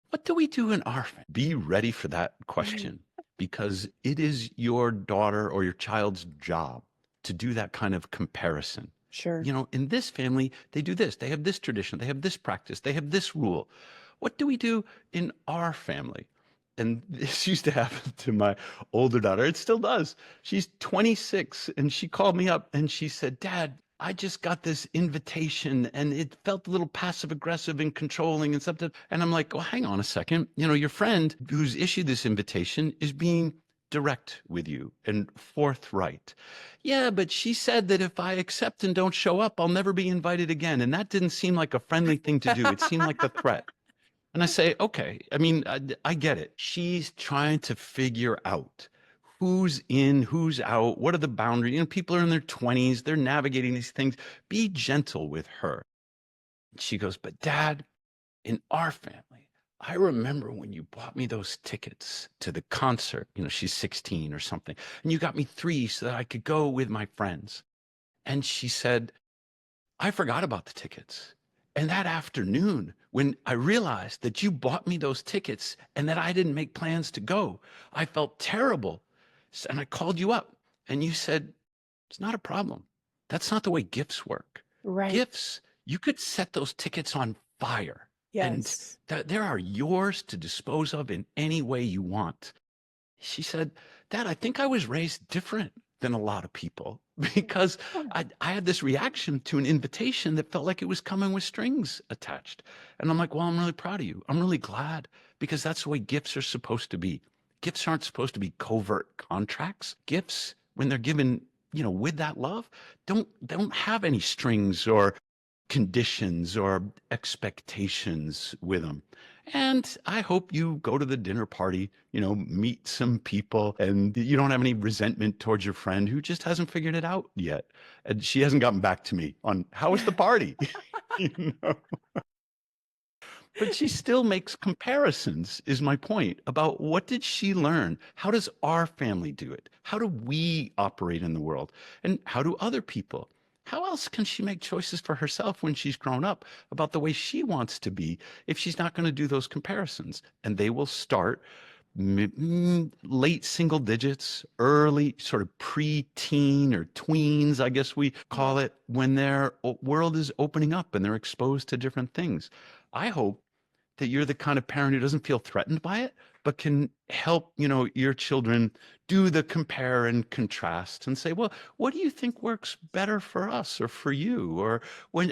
What do we do in our family? Be ready for that question, because it is your daughter or your child's job to do that kind of comparison. Sure. In this family, they do this. They have this tradition. They have this practice. They have this rule. What do we do in our family? And this used to happen to my older daughter. It still does. She's 26 and she called me up and she said, Dad, I just got this invitation and it felt a little passive aggressive and controlling and something. And I'm like, well, hang on a second. Your friend who's issued this invitation is being direct with you and forthright. Yeah, but she said that if I accept and don't show up, I'll never be invited again. And that didn't seem like a friendly thing to do. It seemed like a threat. And I say, okay, I get it. She's trying to figure out who's in, who's out, what are the boundaries. People are in their 20s, they're navigating these things. Be gentle with her. She goes, but Dad, in our family, I remember when you bought me those tickets to the concert, she's 16 or something, and you got me 3 so that I could go with my friends. And she said, I forgot about the tickets. And that afternoon, when I realized that you bought me those tickets and that I didn't make plans to go, I felt terrible. And I called you up and you said, it's not a problem. That's not the way gifts work. Right. Gifts, you could set those tickets on fire. Yes. And there are yours to dispose of in any way you want. She said, Dad, I think I was raised different than a lot of people because I had this reaction to an invitation that felt like it was coming with strings attached. And I'm like, well, I'm really proud of you. I'm really glad, because that's the way gifts are supposed to be. Gifts aren't supposed to be covert contracts. Gifts, when they're given, with that love, don't have any strings or conditions or expectations with them. And I hope you go to the dinner party, meet some people, and you don't have any resentment towards your friend who just hasn't figured it out yet. And she hasn't gotten back to me on how was the party, you know? But she still makes comparisons, is my point, about what did she learn? How does our family do it? How do we operate in the world? And how do other people? How else can she make choices for herself when she's grown up about the way she wants to be if she's not going to do those comparisons? And they will start late single digits, early sort of pre-teen or tweens, I guess we call it, when their world is opening up and they're exposed to different things. I hope that you're the kind of parent who doesn't feel threatened by it, but can help, your children do the compare and contrast and say, well, what do you think works better for us or for you? Or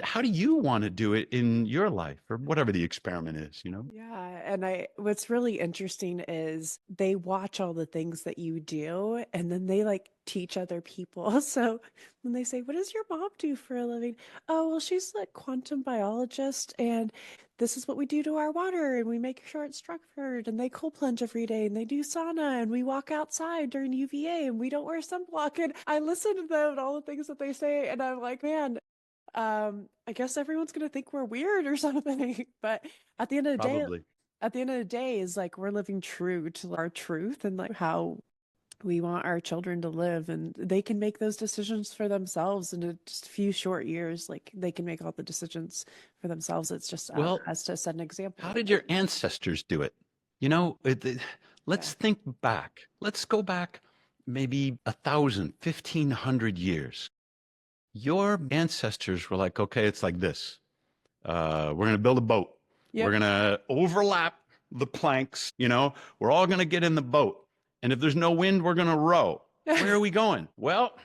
how do you want to do it in your life, or whatever the experiment is, Yeah. And what's really interesting is they watch all the things that you do and then they like teach other people. So when they say, what does your mom do for a living? Oh, well, she's a quantum biologist and this is what we do to our water and we make sure it's structured, and they cold plunge every day and they do sauna and we walk outside during UVA and we don't wear sunblock. And I listen to them and all the things that they say and I'm like, man, I guess everyone's gonna think we're weird or something. But at the end of the Probably. day is like we're living true to our truth and like how we want our children to live, and they can make those decisions for themselves in just a few short years. Like they can make all the decisions for themselves. It's just Well, has to set an example. how did your ancestors do it? Let's think back. Let's go back maybe 1,000, 1,500 years. Your ancestors were like, okay, it's like this. We're going to build a boat. Yep. We're going to overlap the planks. We're all going to get in the boat. And if there's no wind, we're going to row. Where are we going? Well,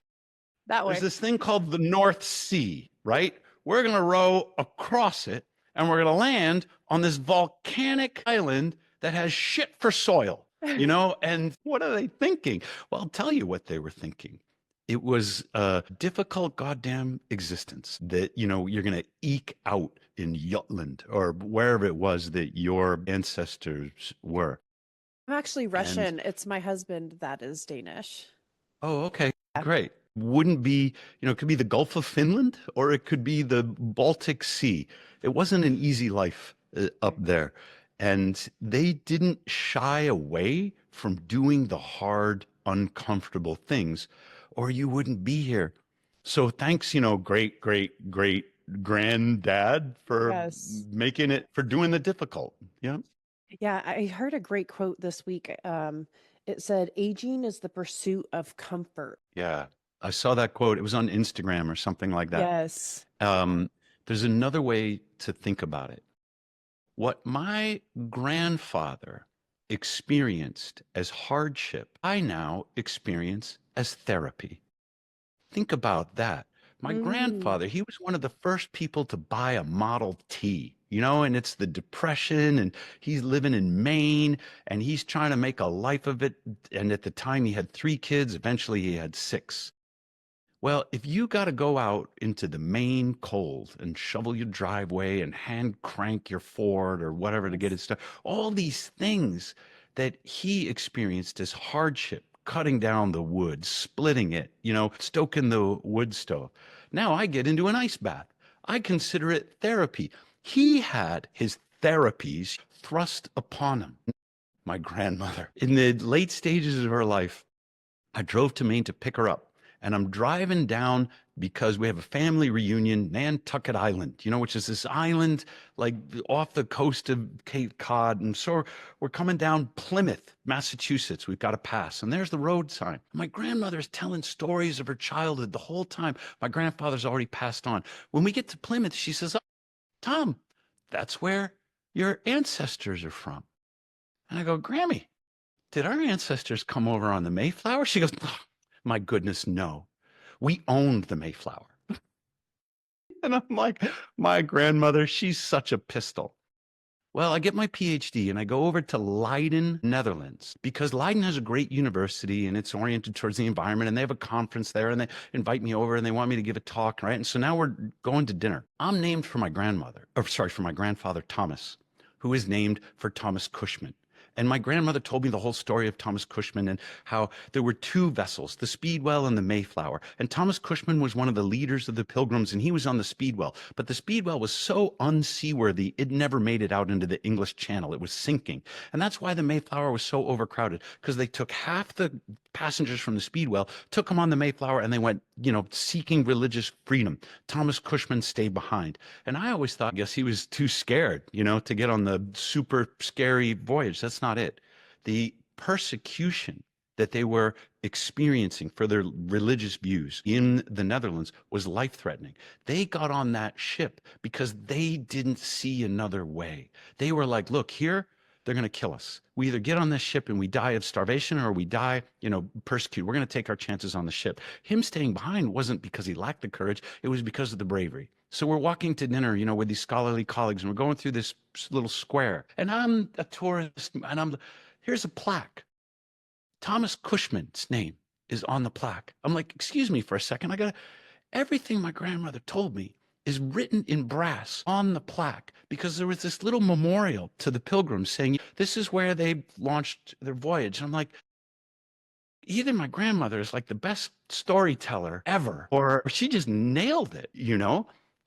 That way. there's this thing called the North Sea, right? We're going to row across it and we're going to land on this volcanic island that has shit for soil, And what are they thinking? Well, I'll tell you what they were thinking. It was a difficult goddamn existence that, you're going to eke out in Jutland or wherever it was that your ancestors were. I'm actually Russian. It's my husband that is Danish. Oh, okay, great. wouldn't be, it could be the Gulf of Finland or it could be the Baltic Sea. It wasn't an easy life up there. And they didn't shy away from doing the hard, uncomfortable things, or you wouldn't be here. So thanks, great, great, great granddad for Yes. making it, for doing the difficult. Yeah. Yeah, I heard a great quote this week. It said, aging is the pursuit of comfort. Yeah. I saw that quote. It was on Instagram or something like that. Yes. Um, there's another way to think about it. What my grandfather experienced as hardship, I now experience as therapy. Think about that. My Mm, grandfather, he was one of the first people to buy a Model T, and it's the Depression, and he's living in Maine, and he's trying to make a life of it. And at the time, he had 3 kids. Eventually, he had 6. Well, if you got to go out into the Maine cold and shovel your driveway and hand crank your Ford or whatever to get yes. it started, all these things that he experienced as hardship, cutting down the wood, splitting it, stoking the wood stove. Now I get into an ice bath. I consider it therapy. He had his therapies thrust upon him. My grandmother, in the late stages of her life, I drove to Maine to pick her up. And I'm driving down because we have a family reunion, Nantucket Island, which is this island like off the coast of Cape Cod. And so we're coming down Plymouth, Massachusetts. We've got to pass. And there's the road sign. My grandmother's telling stories of her childhood the whole time. My grandfather's already passed on. When we get to Plymouth, she says, "Oh, Tom, that's where your ancestors are from." And I go, "Grammy, did our ancestors come over on the Mayflower?" She goes, "Oh, my goodness, no. We owned the Mayflower." And I'm like, my grandmother, she's such a pistol. Well, I get my PhD and I go over to Leiden, Netherlands, because Leiden has a great university and it's oriented towards the environment. And they have a conference there and they invite me over and they want me to give a talk, right? And so now we're going to dinner. I'm named for my grandmother, or sorry, for my grandfather, Thomas, who is named for Thomas Cushman. And my grandmother told me the whole story of Thomas Cushman and how there were 2 vessels, the Speedwell and the Mayflower. And Thomas Cushman was one of the leaders of the Pilgrims, and he was on the Speedwell. But the Speedwell was so unseaworthy, it never made it out into the English Channel. It was sinking. And that's why the Mayflower was so overcrowded, because they took half the passengers from the Speedwell, took them on the Mayflower, and they went, seeking religious freedom. Thomas Cushman stayed behind. And I always thought, I guess he was too scared, to get on the super scary voyage. That's not it. The persecution that they were experiencing for their religious views in the Netherlands was life-threatening. They got on that ship because they didn't see another way. They were like, look, here, they're going to kill us. We either get on this ship and we die of starvation or we die, persecuted. We're going to take our chances on the ship. Him staying behind wasn't because he lacked the courage. It was because of the bravery. So we're walking to dinner, with these scholarly colleagues, and we're going through this little square. And I'm a tourist, and here's a plaque. Thomas Cushman's name is on the plaque. I'm like, excuse me for a second. Everything my grandmother told me is written in brass on the plaque because there was this little memorial to the Pilgrims saying, this is where they launched their voyage. And I'm like, either my grandmother is like the best storyteller ever, or she just nailed it.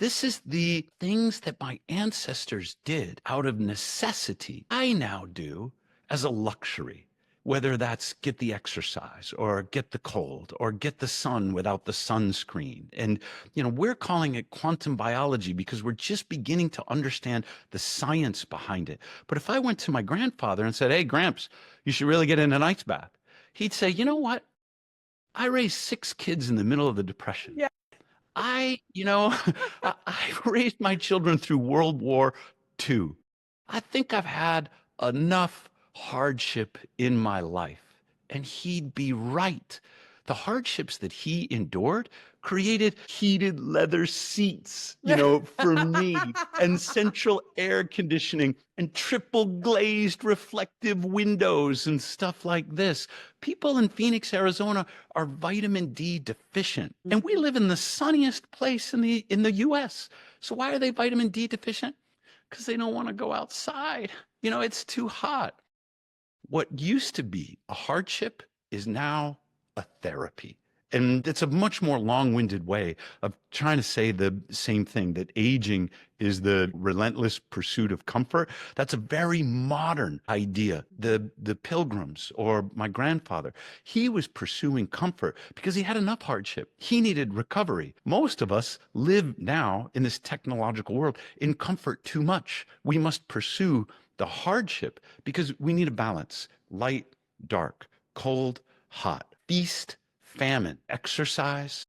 This is the things that my ancestors did out of necessity. I now do as a luxury. Whether that's get the exercise or get the cold or get the sun without the sunscreen. And, we're calling it quantum biology because we're just beginning to understand the science behind it. But if I went to my grandfather and said, hey, Gramps, you should really get in an ice bath, he'd say, you know what? I raised 6 kids in the middle of the Depression. Yeah. I raised my children through World War II. I think I've had enough hardship in my life. And he'd be right. The hardships that he endured created heated leather seats, for me, and central air conditioning and triple glazed reflective windows and stuff like this. People in Phoenix, Arizona are vitamin D deficient. And we live in the sunniest place in the US. So why are they vitamin D deficient? Because they don't want to go outside. It's too hot. What used to be a hardship is now a therapy. And it's a much more long-winded way of trying to say the same thing, that aging is the relentless pursuit of comfort. That's a very modern idea. The Pilgrims or my grandfather, he was pursuing comfort because he had enough hardship. He needed recovery. Most of us live now in this technological world in comfort too much. We must pursue the hardship because we need a balance: light, dark, cold, hot, feast, famine, exercise,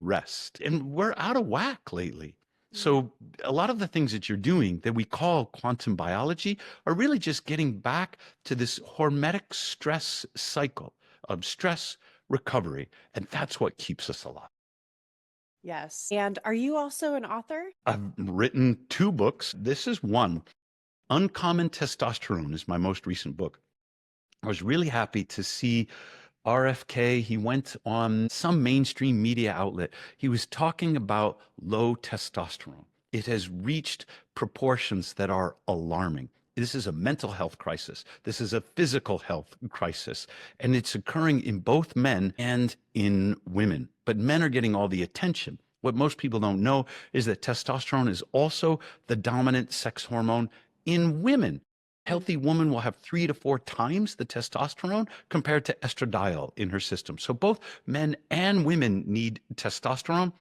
rest. And we're out of whack lately. So a lot of the things that you're doing that we call quantum biology are really just getting back to this hormetic stress cycle of stress recovery. And that's what keeps us alive. Yes. And are you also an author? I've written 2 books. This is one. Uncommon Testosterone is my most recent book. I was really happy to see RFK. He went on some mainstream media outlet. He was talking about low testosterone. It has reached proportions that are alarming. This is a mental health crisis. This is a physical health crisis. And it's occurring in both men and in women. But men are getting all the attention. What most people don't know is that testosterone is also the dominant sex hormone in women. Healthy woman will have 3 to 4 times the testosterone compared to estradiol in her system. So both men and women need testosterone.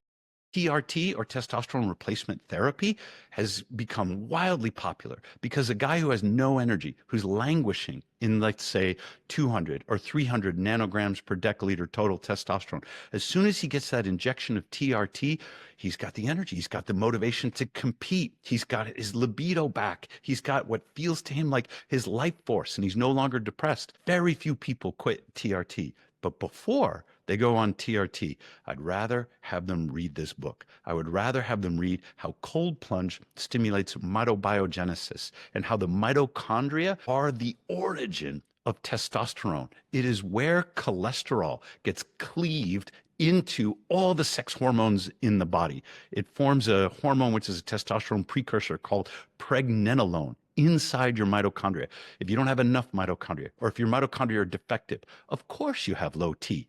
TRT, or testosterone replacement therapy, has become wildly popular because a guy who has no energy, who's languishing in, let's say, 200 or 300 nanograms per deciliter total testosterone, as soon as he gets that injection of TRT, he's got the energy, he's got the motivation to compete, he's got his libido back, he's got what feels to him like his life force, and he's no longer depressed. Very few people quit TRT. But before they go on TRT, I'd rather have them read this book. I would rather have them read how cold plunge stimulates mitobiogenesis and how the mitochondria are the origin of testosterone. It is where cholesterol gets cleaved into all the sex hormones in the body. It forms a hormone, which is a testosterone precursor, called pregnenolone inside your mitochondria. If you don't have enough mitochondria, or if your mitochondria are defective, of course you have low T.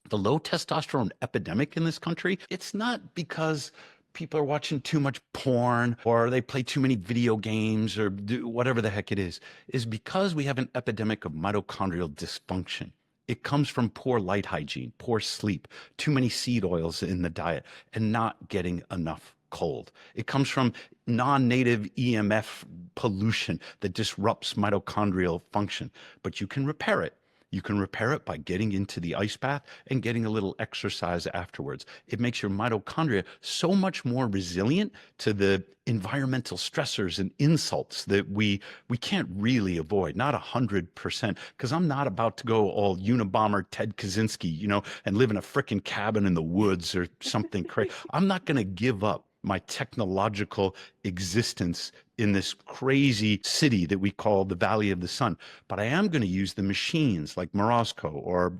The low testosterone epidemic in this country, it's not because people are watching too much porn or they play too many video games or do whatever the heck it is because we have an epidemic of mitochondrial dysfunction. It comes from poor light hygiene, poor sleep, too many seed oils in the diet, and not getting enough cold. It comes from non-native EMF pollution that disrupts mitochondrial function, but you can repair it. You can repair it by getting into the ice bath and getting a little exercise afterwards. It makes your mitochondria so much more resilient to the environmental stressors and insults that we can't really avoid, not 100%, because I'm not about to go all Unabomber Ted Kaczynski, and live in a frickin' cabin in the woods or something crazy. I'm not going to give up my technological existence in this crazy city that we call the Valley of the Sun. But I am going to use the machines like Morosco or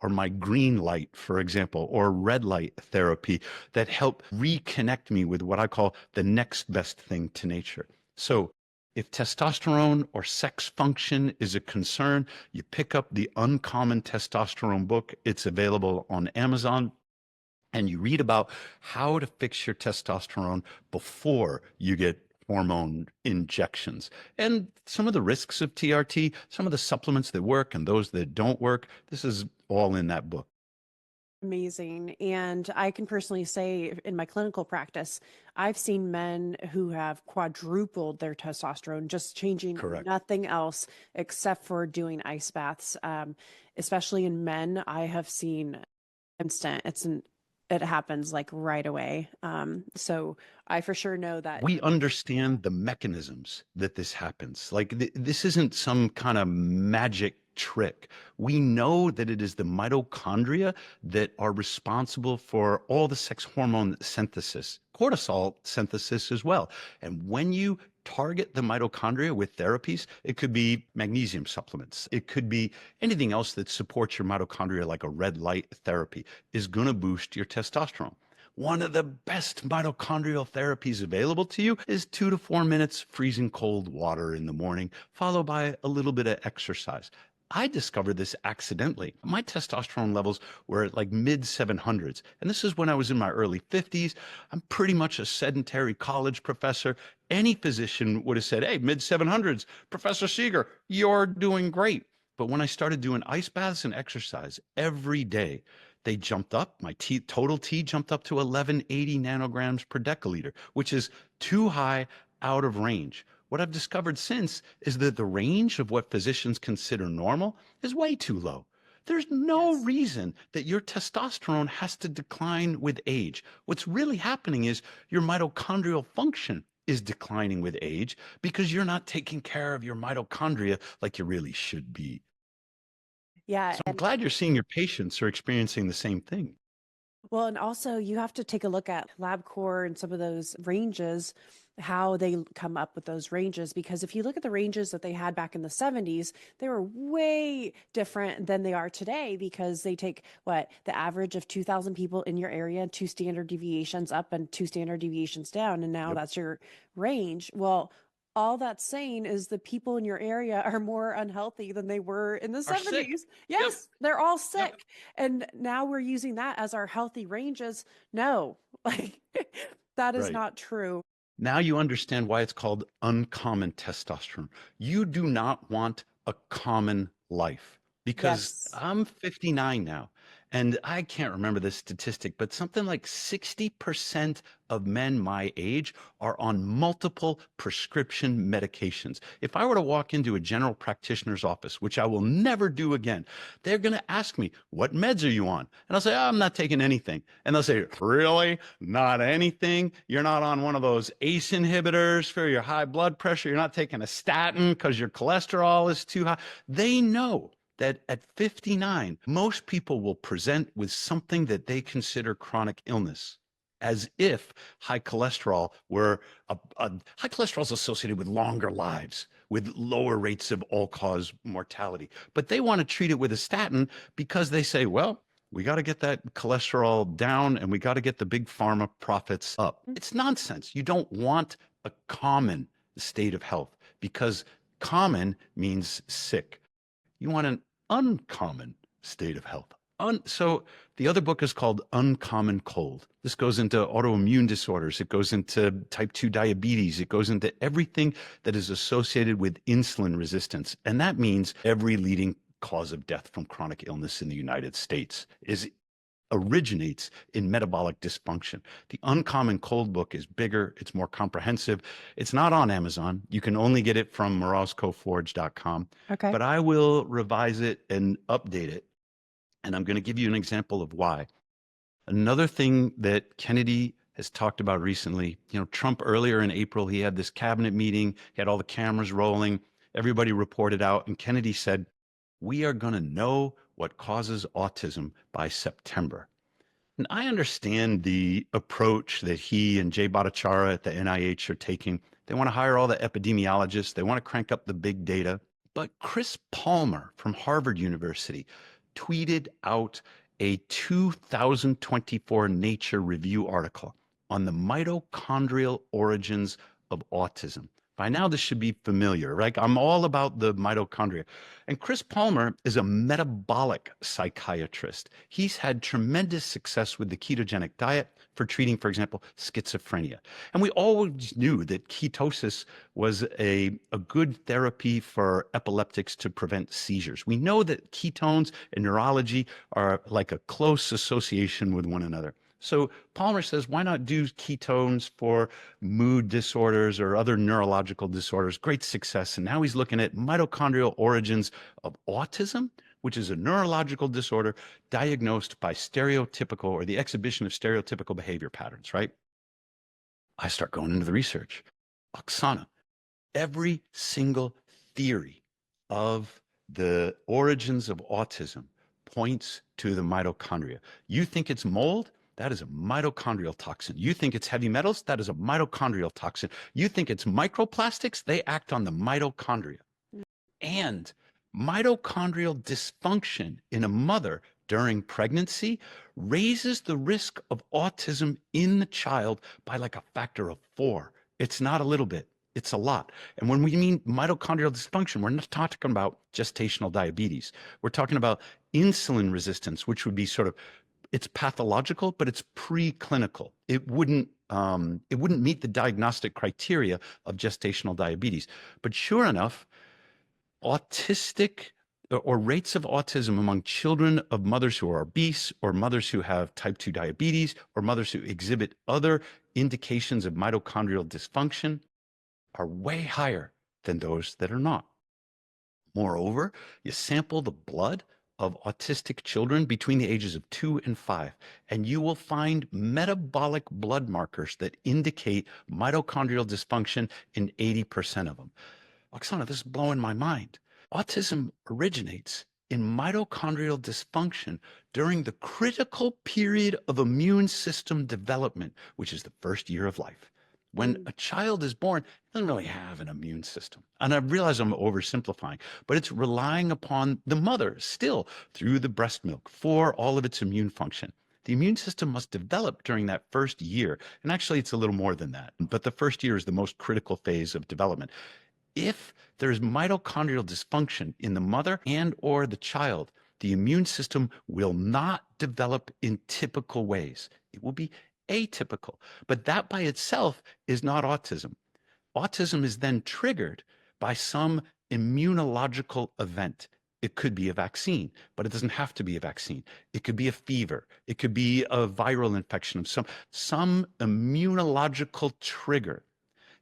my green light, for example, or red light therapy that help reconnect me with what I call the next best thing to nature. So if testosterone or sex function is a concern, you pick up the Uncommon Testosterone book. It's available on Amazon. And you read about how to fix your testosterone before you get hormone injections and some of the risks of TRT, some of the supplements that work and those that don't work. This is all in that book. Amazing. And I can personally say in my clinical practice, I've seen men who have quadrupled their testosterone, just changing Correct. nothing else except for doing ice baths. Especially in men, I have seen instant. It happens like right away. So I for sure know that. We understand the mechanisms that this happens. Like this isn't some kind of magic trick. We know that it is the mitochondria that are responsible for all the sex hormone synthesis, cortisol synthesis as well. And when you target the mitochondria with therapies, it could be magnesium supplements, it could be anything else that supports your mitochondria, like a red light therapy, is going to boost your testosterone. One of the best mitochondrial therapies available to you is 2 to 4 minutes freezing cold water in the morning, followed by a little bit of exercise. I discovered this accidentally. My testosterone levels were at like mid 700s. And this is when I was in my early 50s. I'm pretty much a sedentary college professor. Any physician would have said, hey, mid 700s, Professor Seeger, you're doing great. But when I started doing ice baths and exercise every day, they jumped up. My total T jumped up to 1180 nanograms per deciliter, which is too high, out of range. What I've discovered since is that the range of what physicians consider normal is way too low. There's no Yes. reason that your testosterone has to decline with age. What's really happening is your mitochondrial function is declining with age because you're not taking care of your mitochondria like you really should be. Yeah. So I'm And glad you're seeing your patients are experiencing the same thing. well, and also you have to take a look at LabCorp and some of those ranges, how they come up with those ranges. Because if you look at the ranges that they had back in the 70s, they were way different than they are today because they take what the average of 2,000 people in your area, two standard deviations up and two standard deviations down. And now Yep. that's your range. Well, all that's saying is the people in your area are more unhealthy than they were in the Are sick. 70s. Yep. Yes, they're all Yep. sick. And now we're using that as our healthy ranges. No, like that is Right. not true. Now you understand why it's called uncommon testosterone. You do not want a common life because Yes. I'm 59 now and I can't remember the statistic, but something like 60% of men my age are on multiple prescription medications. If I were to walk into a general practitioner's office, which I will never do again, they're going to ask me, what meds are you on? And I'll say, oh, I'm not taking anything. And they'll say, really? Not anything? You're not on one of those ACE inhibitors for your high blood pressure? You're not taking a statin because your cholesterol is too high? They know that at 59, most people will present with something that they consider chronic illness, as if high cholesterol were high cholesterol is associated with longer lives, with lower rates of all-cause mortality. But they want to treat it with a statin because they say, well, we got to get that cholesterol down and we got to get the big pharma profits up. It's nonsense. You don't want a common state of health because common means sick. You want an uncommon state of health. So the other book is called Uncommon Cold. This goes into autoimmune disorders. It goes into type 2 diabetes. It goes into everything that is associated with insulin resistance. And that means every leading cause of death from chronic illness in the United States originates in metabolic dysfunction. The Uncommon Cold book is bigger, it's more comprehensive. It's not on Amazon. You can only get it from morozcoforge.com, Okay. but I will revise it and update it. And I'm going to give you an example of why. Another thing that Kennedy has talked about recently, Trump earlier in April, he had this cabinet meeting, he had all the cameras rolling, everybody reported out, and Kennedy said, we are going to know what causes autism by September. And I understand the approach that he and Jay Bhattacharya at the NIH are taking. They want to hire all the epidemiologists. They want to crank up the big data. But Chris Palmer from Harvard University tweeted out a 2024 Nature Review article on the mitochondrial origins of autism. By now, this should be familiar, right? I'm all about the mitochondria. And Chris Palmer is a metabolic psychiatrist. He's had tremendous success with the ketogenic diet for treating, for example, schizophrenia. And we always knew that ketosis was a good therapy for epileptics to prevent seizures. We know that ketones and neurology are like a close association with one another. So Palmer says, why not do ketones for mood disorders or other neurological disorders? Great success. And now he's looking at mitochondrial origins of autism, which is a neurological disorder diagnosed by stereotypical or the exhibition of stereotypical behavior patterns, right? I start going into the research. Oksana, every single theory of the origins of autism points to the mitochondria. You think it's mold? That is a mitochondrial toxin. You think it's heavy metals? That is a mitochondrial toxin. You think it's microplastics? They act on the mitochondria. And mitochondrial dysfunction in a mother during pregnancy raises the risk of autism in the child by like a factor of 4. It's not a little bit. It's a lot. And when we mean mitochondrial dysfunction, we're not talking about gestational diabetes. We're talking about insulin resistance, which would be sort of, it's pathological, but it's preclinical. It wouldn't meet the diagnostic criteria of gestational diabetes. But sure enough, autistic or rates of autism among children of mothers who are obese, or mothers who have type 2 diabetes, or mothers who exhibit other indications of mitochondrial dysfunction are way higher than those that are not. Moreover, you sample the blood of autistic children between the ages of 2 and 5, and you will find metabolic blood markers that indicate mitochondrial dysfunction in 80% of them. Oksana, this is blowing my mind. Autism originates in mitochondrial dysfunction during the critical period of immune system development, which is the first year of life. When a child is born, it doesn't really have an immune system. And I realize I'm oversimplifying, but it's relying upon the mother still through the breast milk for all of its immune function. The immune system must develop during that first year. And actually, it's a little more than that. But the first year is the most critical phase of development. If there's mitochondrial dysfunction in the mother and or the child, the immune system will not develop in typical ways. It will be atypical. But that by itself is not autism. Autism is then triggered by some immunological event. It could be a vaccine, but it doesn't have to be a vaccine. It could be a fever. It could be a viral infection of some immunological trigger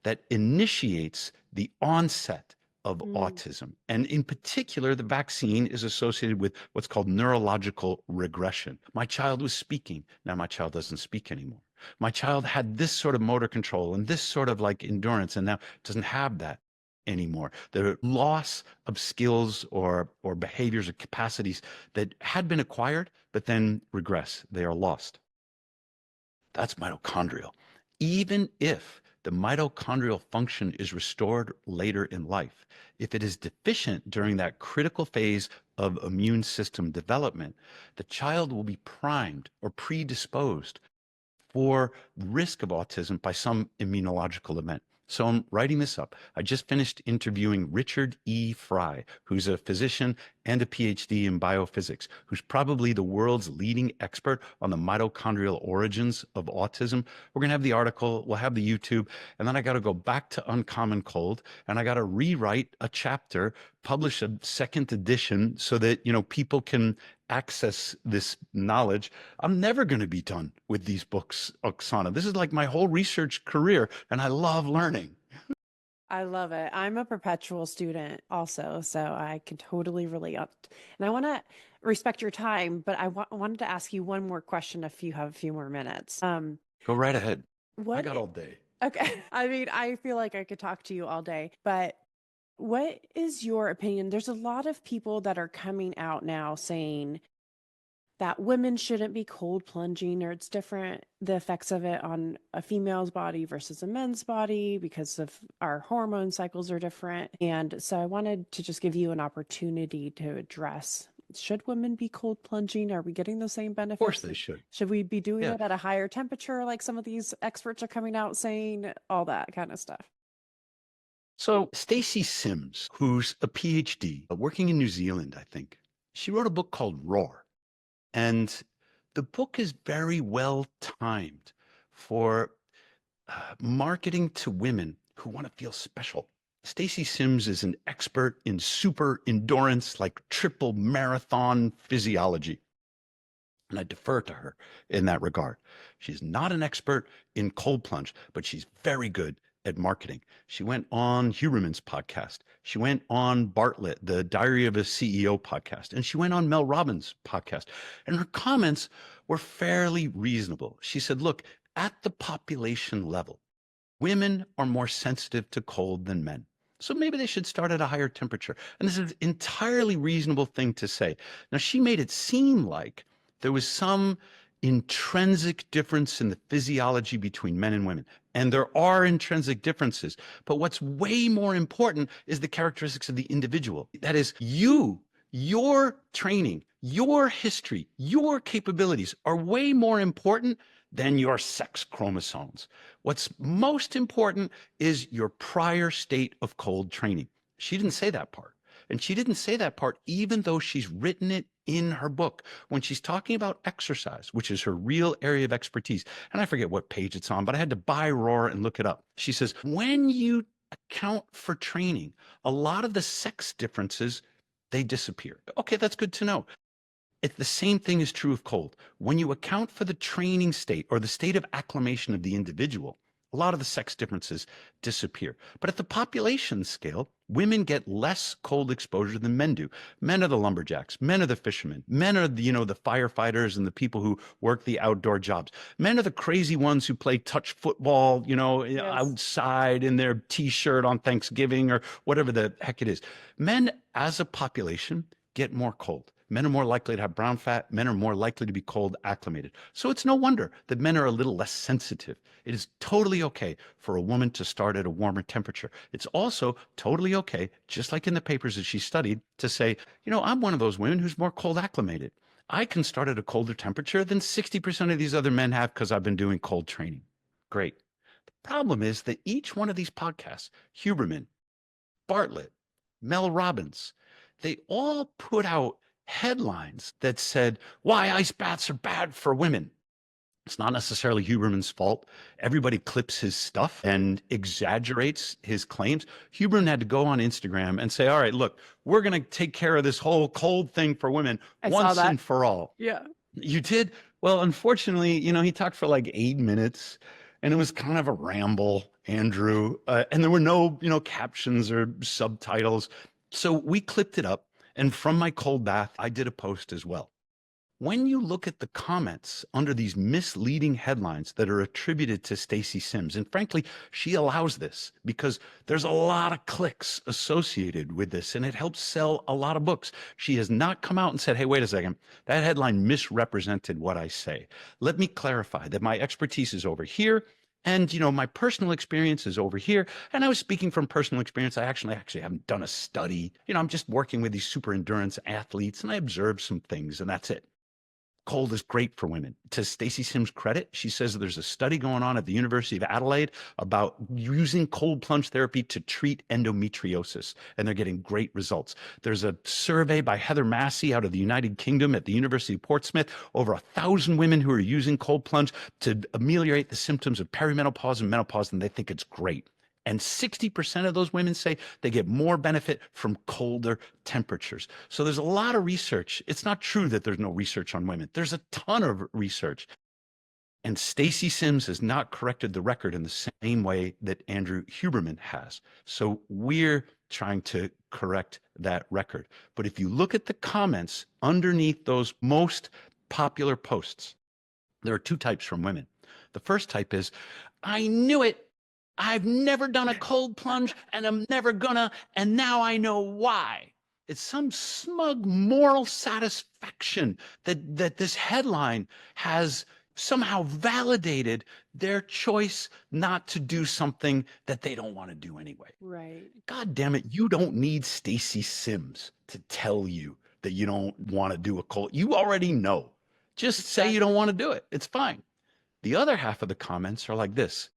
that initiates the onset of autism. And in particular, the vaccine is associated with what's called neurological regression. My child was speaking. Now my child doesn't speak anymore. My child had this sort of motor control and this sort of like endurance, and now doesn't have that anymore. The loss of skills or behaviors or capacities that had been acquired, but then regress. They are lost. That's mitochondrial. Even if the mitochondrial function is restored later in life, if it is deficient during that critical phase of immune system development, the child will be primed or predisposed for risk of autism by some immunological event. So I'm writing this up. I just finished interviewing Richard E. Fry, who's a physician and a PhD in biophysics, who's probably the world's leading expert on the mitochondrial origins of autism. We're going to have the article, we'll have the YouTube, and then I got to go back to Uncommon Cold, and I got to rewrite a chapter, publish a second edition so that, people can access this knowledge. I'm never going to be done with these books, Oksana. This is like my whole research career, and I love learning. I love it. I'm a perpetual student also, so I can totally relate. And I want to respect your time, but I wanted to ask you one more question if you have a few more minutes. Go right ahead. I got all day. Okay. I mean, I feel like I could talk to you all day, but what is your opinion? There's a lot of people that are coming out now saying that women shouldn't be cold plunging, or it's different, the effects of it on a female's body versus a men's body because of our hormone cycles are different. And so I wanted to just give you an opportunity to address, should women be cold plunging? Are we getting the same benefits? Of course they should. Should we be doing it at a higher temperature like some of these experts are coming out saying, all that kind of stuff? So Stacy Sims, who's a PhD working in New Zealand, I think, she wrote a book called Roar. And the book is very well timed for marketing to women who want to feel special. Stacy Sims is an expert in super endurance, like triple marathon physiology. And I defer to her in that regard. She's not an expert in cold plunge, but she's very good at marketing. She went on Huberman's podcast. She went on Bartlett, the Diary of a CEO podcast, and she went on Mel Robbins' podcast. And her comments were fairly reasonable. She said, look, at the population level, women are more sensitive to cold than men. So maybe they should start at a higher temperature. And this is an entirely reasonable thing to say. Now, she made it seem like there was some intrinsic difference in the physiology between men and women. And there are intrinsic differences. But what's way more important is the characteristics of the individual. That is, your training, your history, your capabilities are way more important than your sex chromosomes. What's most important is your prior state of cold training. She didn't say that part. And she didn't say that part, even though she's written it in her book when she's talking about exercise, which is her real area of expertise. And I forget what page it's on, but I had to buy Roar and look it up. She says, when you account for training, a lot of the sex differences, they disappear. Okay, that's good to know. The same thing is true of cold. When you account for the training state or the state of acclimation of the individual, a lot of the sex differences disappear. But at the population scale, women get less cold exposure than men do. Men are the lumberjacks. Men are the fishermen. Men are the firefighters and the people who work the outdoor jobs. Men are the crazy ones who play touch football, Yes. outside in their T-shirt on Thanksgiving or whatever the heck it is. Men as a population get more cold. Men are more likely to have brown fat. Men are more likely to be cold acclimated. So it's no wonder that men are a little less sensitive. It is totally okay for a woman to start at a warmer temperature. It's also totally okay, just like in the papers that she studied, to say, I'm one of those women who's more cold acclimated. I can start at a colder temperature than 60% of these other men have because I've been doing cold training. Great. The problem is that each one of these podcasts, Huberman, Bartlett, Mel Robbins, they all put out headlines that said why ice baths are bad for women. It's not necessarily Huberman's fault. Everybody clips his stuff and exaggerates his claims. Huberman had to go on Instagram and say, all right, look, we're going to take care of this whole cold thing for women once and for all. Yeah. You did? Well, unfortunately, he talked for like 8 minutes and it was kind of a ramble, Andrew. And there were no, captions or subtitles. So we clipped it up. And from my cold bath, I did a post as well. When you look at the comments under these misleading headlines that are attributed to Stacy Sims, and frankly, she allows this because there's a lot of clicks associated with this, and it helps sell a lot of books. She has not come out and said, hey, wait a second, that headline misrepresented what I say. Let me clarify that my expertise is over here. And, my personal experience is over here. And I was speaking from personal experience. I actually haven't done a study. I'm just working with these super endurance athletes and I observed some things and that's it. Cold is great for women. To Stacy Sims' credit, she says there's a study going on at the University of Adelaide about using cold plunge therapy to treat endometriosis, and they're getting great results. There's a survey by Heather Massey out of the United Kingdom at the University of Portsmouth, over 1,000 women who are using cold plunge to ameliorate the symptoms of perimenopause and menopause, and they think it's great. And 60% of those women say they get more benefit from colder temperatures. So there's a lot of research. It's not true that there's no research on women. There's a ton of research. And Stacy Sims has not corrected the record in the same way that Andrew Huberman has. So we're trying to correct that record. But if you look at the comments underneath those most popular posts, there are two types from women. The first type is, I knew it. I've never done a cold plunge and I'm never gonna, and now I know why. It's some smug moral satisfaction that this headline has somehow validated their choice not to do something that they don't want to do anyway. Right. God damn it, you don't need Stacy Sims to tell you that you don't want to do a cold. You already know. Just say you don't want to do it. It's fine. The other half of the comments are like this.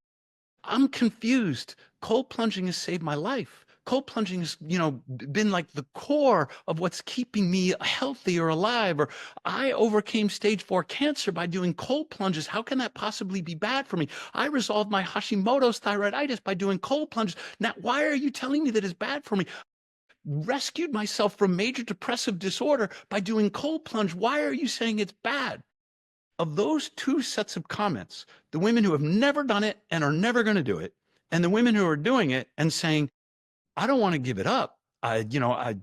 I'm confused. Cold plunging has saved my life. Cold plunging has, been like the core of what's keeping me healthy or alive. Or I overcame stage 4 cancer by doing cold plunges. How can that possibly be bad for me? I resolved my Hashimoto's thyroiditis by doing cold plunges. Now, why are you telling me that it's bad for me? Rescued myself from major depressive disorder by doing cold plunge. Why are you saying it's bad? Of those two sets of comments, the women who have never done it and are never going to do it, and the women who are doing it and saying, I don't want to give it up. I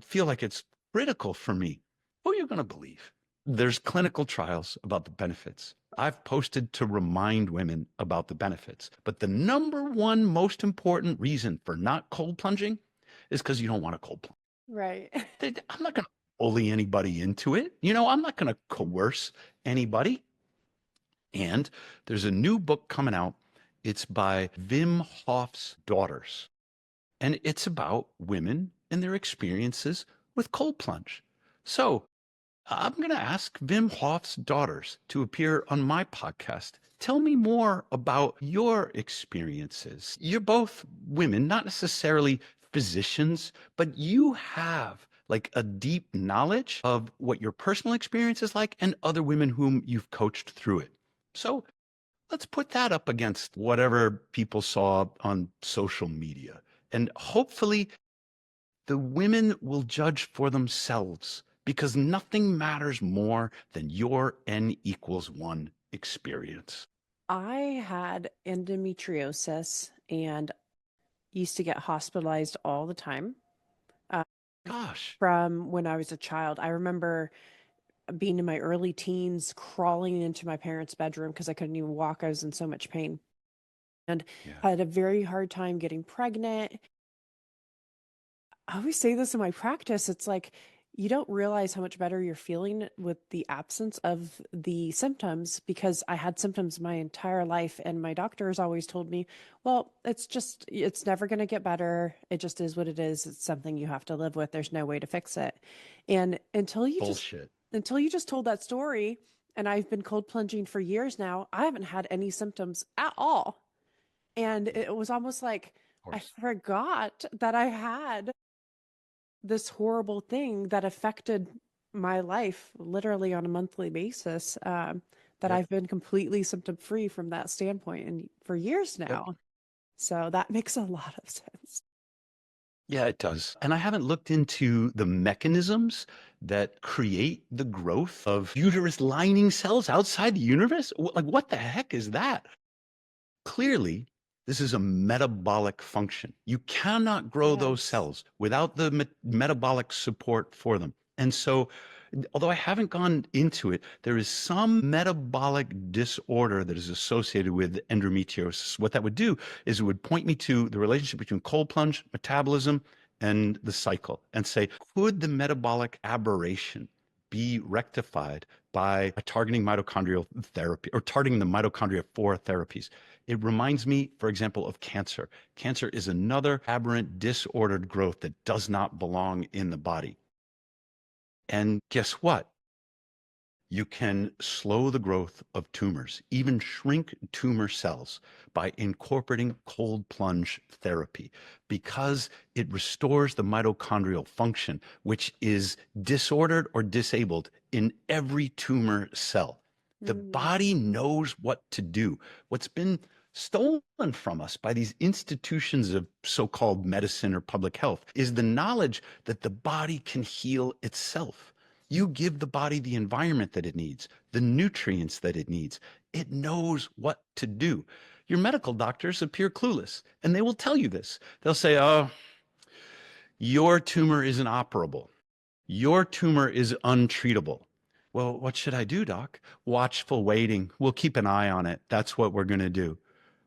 feel like it's critical for me. Who are you going to believe? There's clinical trials about the benefits. I've posted to remind women about the benefits. But the number one most important reason for not cold plunging is because you don't want to cold plunge. Right. I'm not going to bully anybody into it. I'm not going to coerce anybody. And there's a new book coming out. It's by Wim Hof's daughters. And it's about women and their experiences with cold plunge. So I'm going to ask Wim Hof's daughters to appear on my podcast Tell me more about your experiences. You're both women, not necessarily physicians, but you have like a deep knowledge of what your personal experience is like and other women whom you've coached through it. So let's put that up against whatever people saw on social media. And hopefully the women will judge for themselves because nothing matters more than your N equals one experience. I had endometriosis and used to get hospitalized all the time. Uh, Gosh. from when I was a child, I remember being in my early teens, crawling into my parents' bedroom because I couldn't even walk. I was in so much pain and Yeah. had a very hard time getting pregnant. I always say this in my practice. It's like you don't realize how much better you're feeling with the absence of the symptoms because I had symptoms my entire life. And my doctor has always told me, well, it's never going to get better. It just is what it is. It's something you have to live with. There's no way to fix it. And Bullshit. until you just told that story, and I've been cold plunging for years now, I haven't had any symptoms at all. And it was almost like Of I course. forgot that I had this horrible thing that affected my life literally on a monthly basis, that Yep. I've been completely symptom free from that standpoint and for years Yep. now. So that makes a lot of sense. Yeah, it does. And I haven't looked into the mechanisms that create the growth of uterus lining cells outside the uterus. Like, what the heck is that? Clearly, this is a metabolic function. You cannot grow those Yes. cells without the metabolic support for them. And so, although I haven't gone into it, there is some metabolic disorder that is associated with endometriosis. What that would do is it would point me to the relationship between cold plunge, metabolism, and the cycle and say, could the metabolic aberration be rectified by targeting mitochondrial therapy or targeting the mitochondria for therapies? It reminds me, for example, of cancer. Cancer is another aberrant, disordered growth that does not belong in the body. And guess what? You can slow the growth of tumors, even shrink tumor cells by incorporating cold plunge therapy because it restores the mitochondrial function, which is disordered or disabled in every tumor cell. The Mm, body knows what to do. What's been stolen from us by these institutions of so-called medicine or public health is the knowledge that the body can heal itself. You give the body the environment that it needs, the nutrients that it needs. It knows what to do. Your medical doctors appear clueless, and they will tell you this. They'll say, oh, your tumor is inoperable. Your tumor is untreatable. Well, what should I do, doc? Watchful waiting. We'll keep an eye on it. That's what we're going to do.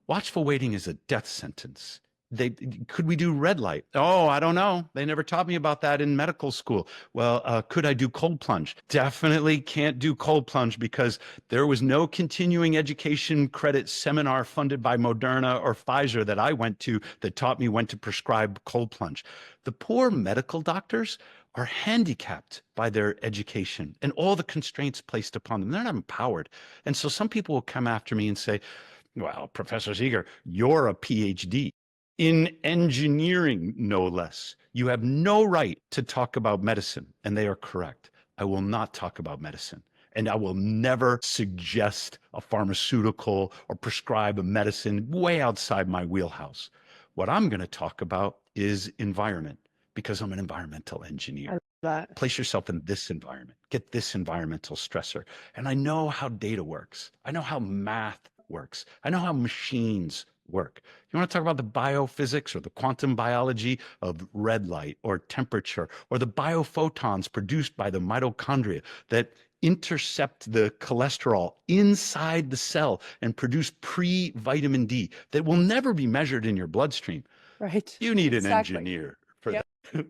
Watchful waiting is a death sentence. They could we do red light? Oh, I don't know. They never taught me about that in medical school. Well, could I do cold plunge? Definitely can't do cold plunge because there was no continuing education credit seminar funded by Moderna or Pfizer that I went to that taught me when to prescribe cold plunge. The poor medical doctors are handicapped by their education and all the constraints placed upon them. They're not empowered. And so some people will come after me and say, well, Professor Seeger, you're a PhD in engineering, no less. You have no right to talk about medicine. And they are correct. I will not talk about medicine. And I will never suggest a pharmaceutical or prescribe a medicine way outside my wheelhouse. What I'm going to talk about is environment because I'm an environmental I engineer. love that. Place yourself in this environment, get this environmental stressor. And I know how data works. I know how math works. I know how machines work. You want to talk about the biophysics or the quantum biology of red light or temperature or the biophotons produced by the mitochondria that intercept the cholesterol inside the cell and produce pre-vitamin D that will never be measured in your bloodstream. Right. You need an Exactly. engineer for Yep. that.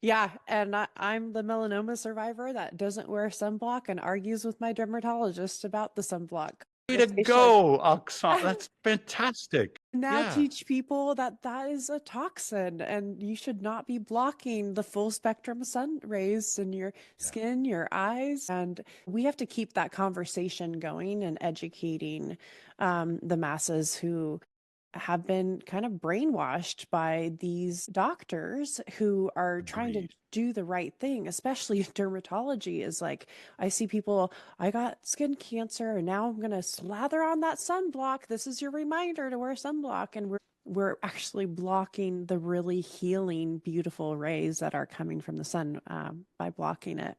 Yeah. And I'm the melanoma survivor that doesn't wear sunblock and argues with my dermatologist about the sunblock. Way to go, Oksana. That's fantastic. Now Yeah. teach people that that is a toxin and you should not be blocking the full spectrum sun rays in your Yeah. skin, your eyes. And we have to keep that conversation going and educating the masses who have been kind of brainwashed by these doctors who are trying to Agreed. do the right thing, especially in dermatology. Is like, I see people, I got skin cancer and now I'm going to slather on that sunblock. This is your reminder to wear sunblock. And we're actually blocking the really healing, beautiful rays that are coming from the sun by blocking it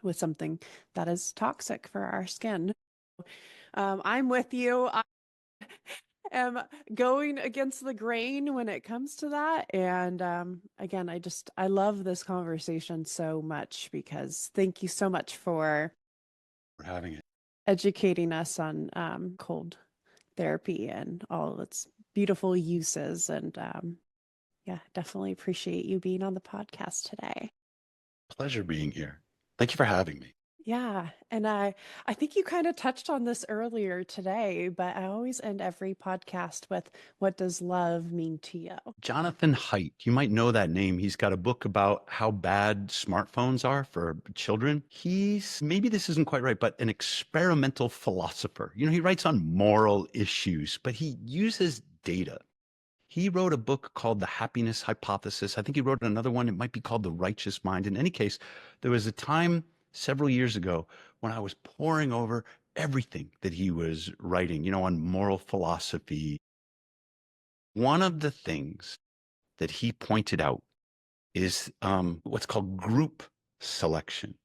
with something that is toxic for our skin. I'm with you. Am going against the grain when it comes to that. And again, I love this conversation so much because thank you so much for having it. educating us on cold therapy and all of its beautiful uses. And yeah, definitely appreciate you being on the podcast today. Pleasure being here. Thank you for having me. Yeah, and I think you kind of touched on this earlier today, but I always end every podcast with, what does love mean to you? Jonathan Haidt, you might know that name. He's got a book about how bad smartphones are for children. He's, maybe this isn't quite right, but an experimental philosopher. You know, he writes on moral issues, but he uses data. He wrote a book called The Happiness Hypothesis. I think he wrote another one. It might be called The Righteous Mind. In any case, there was a time several years ago when I was poring over everything that he was writing, you know, on moral philosophy. One of the things that he pointed out is what's called group selection.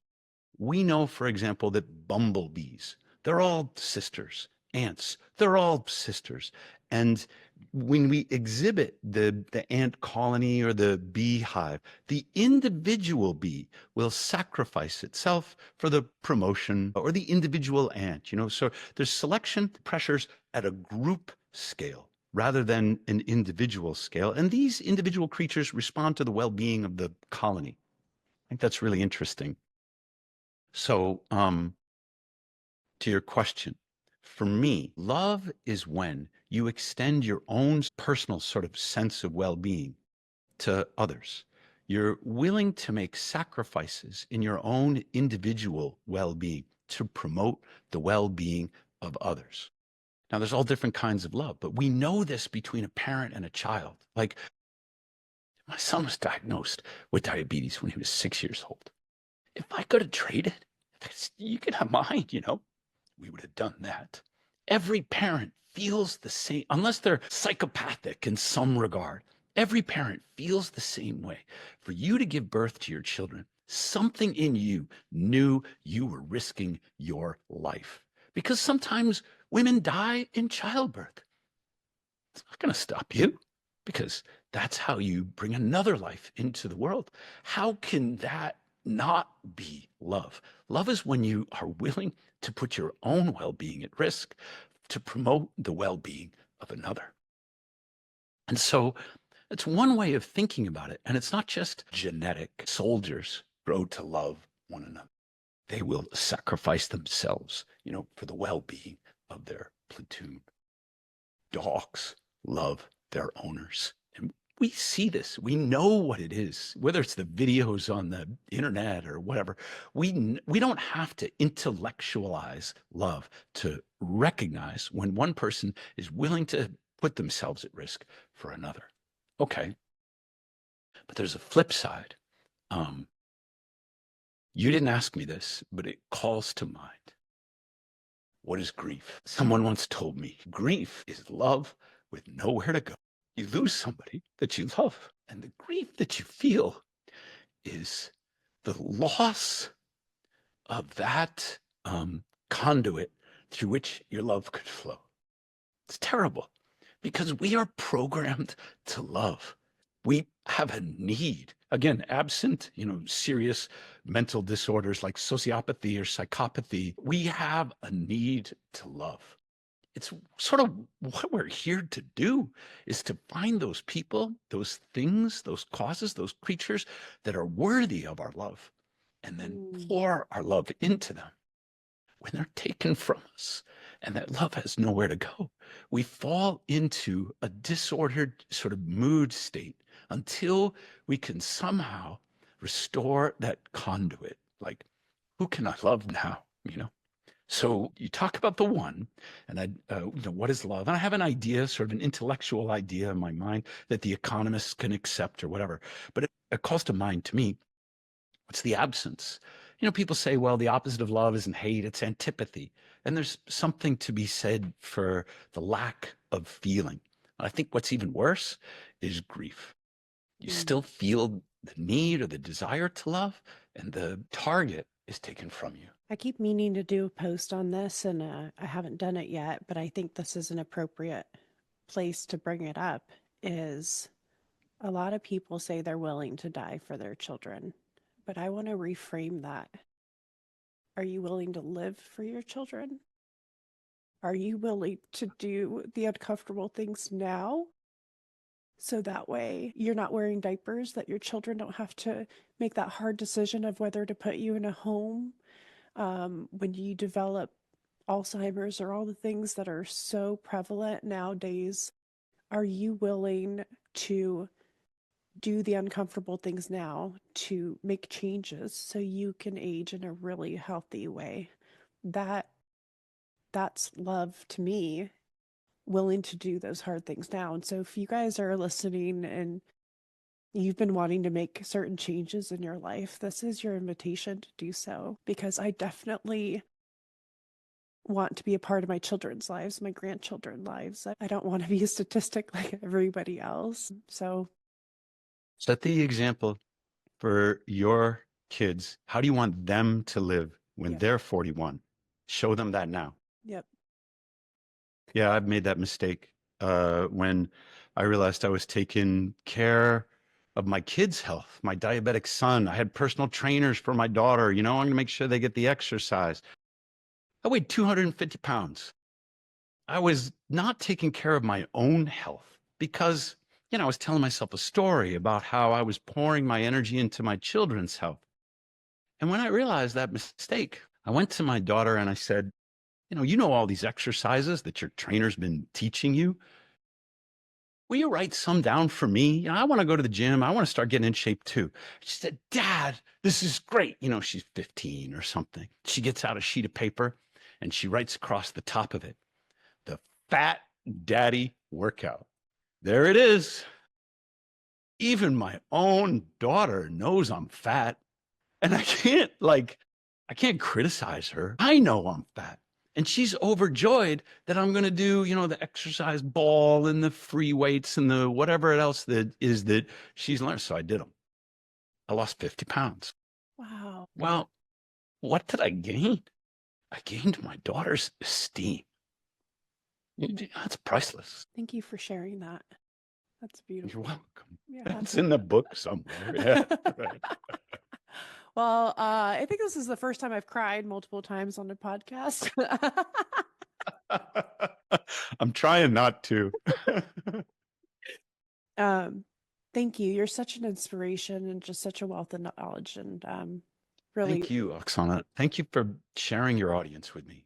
We know, for example, that bumblebees, they're all sisters. Ants, they're all sisters. And when we exhibit the ant colony or the beehive, the individual bee will sacrifice itself for the promotion or the individual ant, you know. So there's selection pressures at a group scale rather than an individual scale. And these individual creatures respond to the well-being of the colony. I think that's really interesting. So, to your question, for me, love is when you extend your own personal sort of sense of well-being to others. You're willing to make sacrifices in your own individual well-being to promote the well-being of others. Now, there's all different kinds of love, but we know this between a parent and a child. Like, my son was diagnosed with diabetes when he was 6 years old. If I could have traded, you can have mine, you know, we would have done that. Every parent feels the same, unless they're psychopathic in some regard. Every parent feels the same way. For you to give birth to your children, something in you knew you were risking your life. Because sometimes women die in childbirth. It's not going to stop you, because that's how you bring another life into the world. How can that not be love? Love is when you are willing to put your own well-being at risk to promote the well-being of another. And so it's one way of thinking about it. And it's not just genetic. Soldiers grow to love one another. They will sacrifice themselves, you know, for the well-being of their platoon. Dogs love their owners. And we see this. We know what it is, whether it's the videos on the internet or whatever. We don't have to intellectualize love to recognize when one person is willing to put themselves at risk for another. Okay. But there's a flip side. You didn't ask me this, but it calls to mind. What is grief? Someone once told me grief is love with nowhere to go. You lose somebody that you love, and the grief that you feel is the loss of that conduit through which your love could flow. It's terrible because we are programmed to love. We have a need, again, absent, you know, serious mental disorders like sociopathy or psychopathy. We have a need to love. It's sort of what we're here to do, is to find those people, those things, those causes, those creatures that are worthy of our love, and then pour our love into them when they're taken from us. and that love has nowhere to go. We fall into a disordered sort of mood state until we can somehow restore that conduit. Like, who can I love now? So you talk about the one, and what is love? And I have an idea, sort of an intellectual idea in my mind that the economists can accept or whatever. But it calls to mind to me, what's the absence? People say, well, the opposite of love isn't hate, it's antipathy. And there's something to be said for the lack of feeling. I think what's even worse is grief. You still feel the need or the desire to love, and the target is taken from you. I keep meaning to do a post on this, and I haven't done it yet, but I think this is an appropriate place to bring it up. Is a lot of people say they're willing to die for their children, but I want to reframe that. Are you willing to live for your children? Are you willing to do the uncomfortable things now? So that way you're not wearing diapers, that your children don't have to make that hard decision of whether to put you in a home when you develop Alzheimer's or all the things that are so prevalent nowadays. Are you willing to do the uncomfortable things now to make changes so you can age in a really healthy way? That's love to me, willing to do those hard things now. And so if you guys are listening and you've been wanting to make certain changes in your life, this is your invitation to do so, because I definitely want to be a part of my children's lives, my grandchildren's lives. I don't want to be a statistic like everybody else. So set the example for your kids. How do you want them to live when they're 41? Show them that now. Yep. Yeah, I've made that mistake when I realized I was taking care of my kids' health, my diabetic son. I had personal trainers for my daughter. I'm going to make sure they get the exercise. I weighed 250 pounds. I was not taking care of my own health because, I was telling myself a story about how I was pouring my energy into my children's health. And when I realized that mistake, I went to my daughter and I said, you know all these exercises that your trainer's been teaching you. Will you write some down for me? I want to go to the gym. I want to start getting in shape too. She said, Dad, this is great. She's 15 or something. She gets out a sheet of paper and she writes across the top of it, the Fat Daddy Workout. There it is. Even my own daughter knows I'm fat, and I can't criticize her. I know I'm fat. And she's overjoyed that I'm going to do, the exercise ball and the free weights and the whatever else that she's learned. So I did them. I lost 50 pounds. Wow. Well, what did I gain? I gained my daughter's esteem. That's priceless. Thank you for sharing that. That's beautiful. You're welcome. Yeah. It's in the book somewhere. Yeah, right. Well, I think this is the first time I've cried multiple times on the podcast. I'm trying not to. Thank you. You're such an inspiration and just such a wealth of knowledge. And really, thank you, Oksana. Thank you for sharing your audience with me.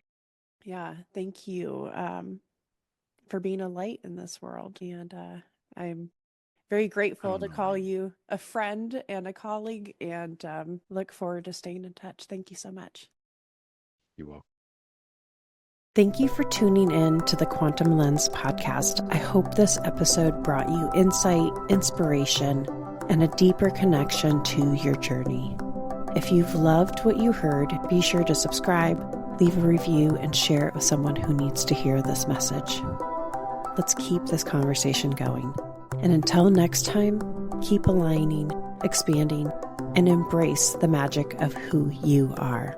Yeah, thank you for being a light in this world. And I'm very grateful to call you a friend and a colleague, and look forward to staying in touch. Thank you so much. You're welcome. Thank you for tuning in to the Quantum Lens podcast. I hope this episode brought you insight, inspiration, and a deeper connection to your journey. If you've loved what you heard, be sure to subscribe, leave a review, and share it with someone who needs to hear this message. Let's keep this conversation going. And until next time, keep aligning, expanding, and embrace the magic of who you are.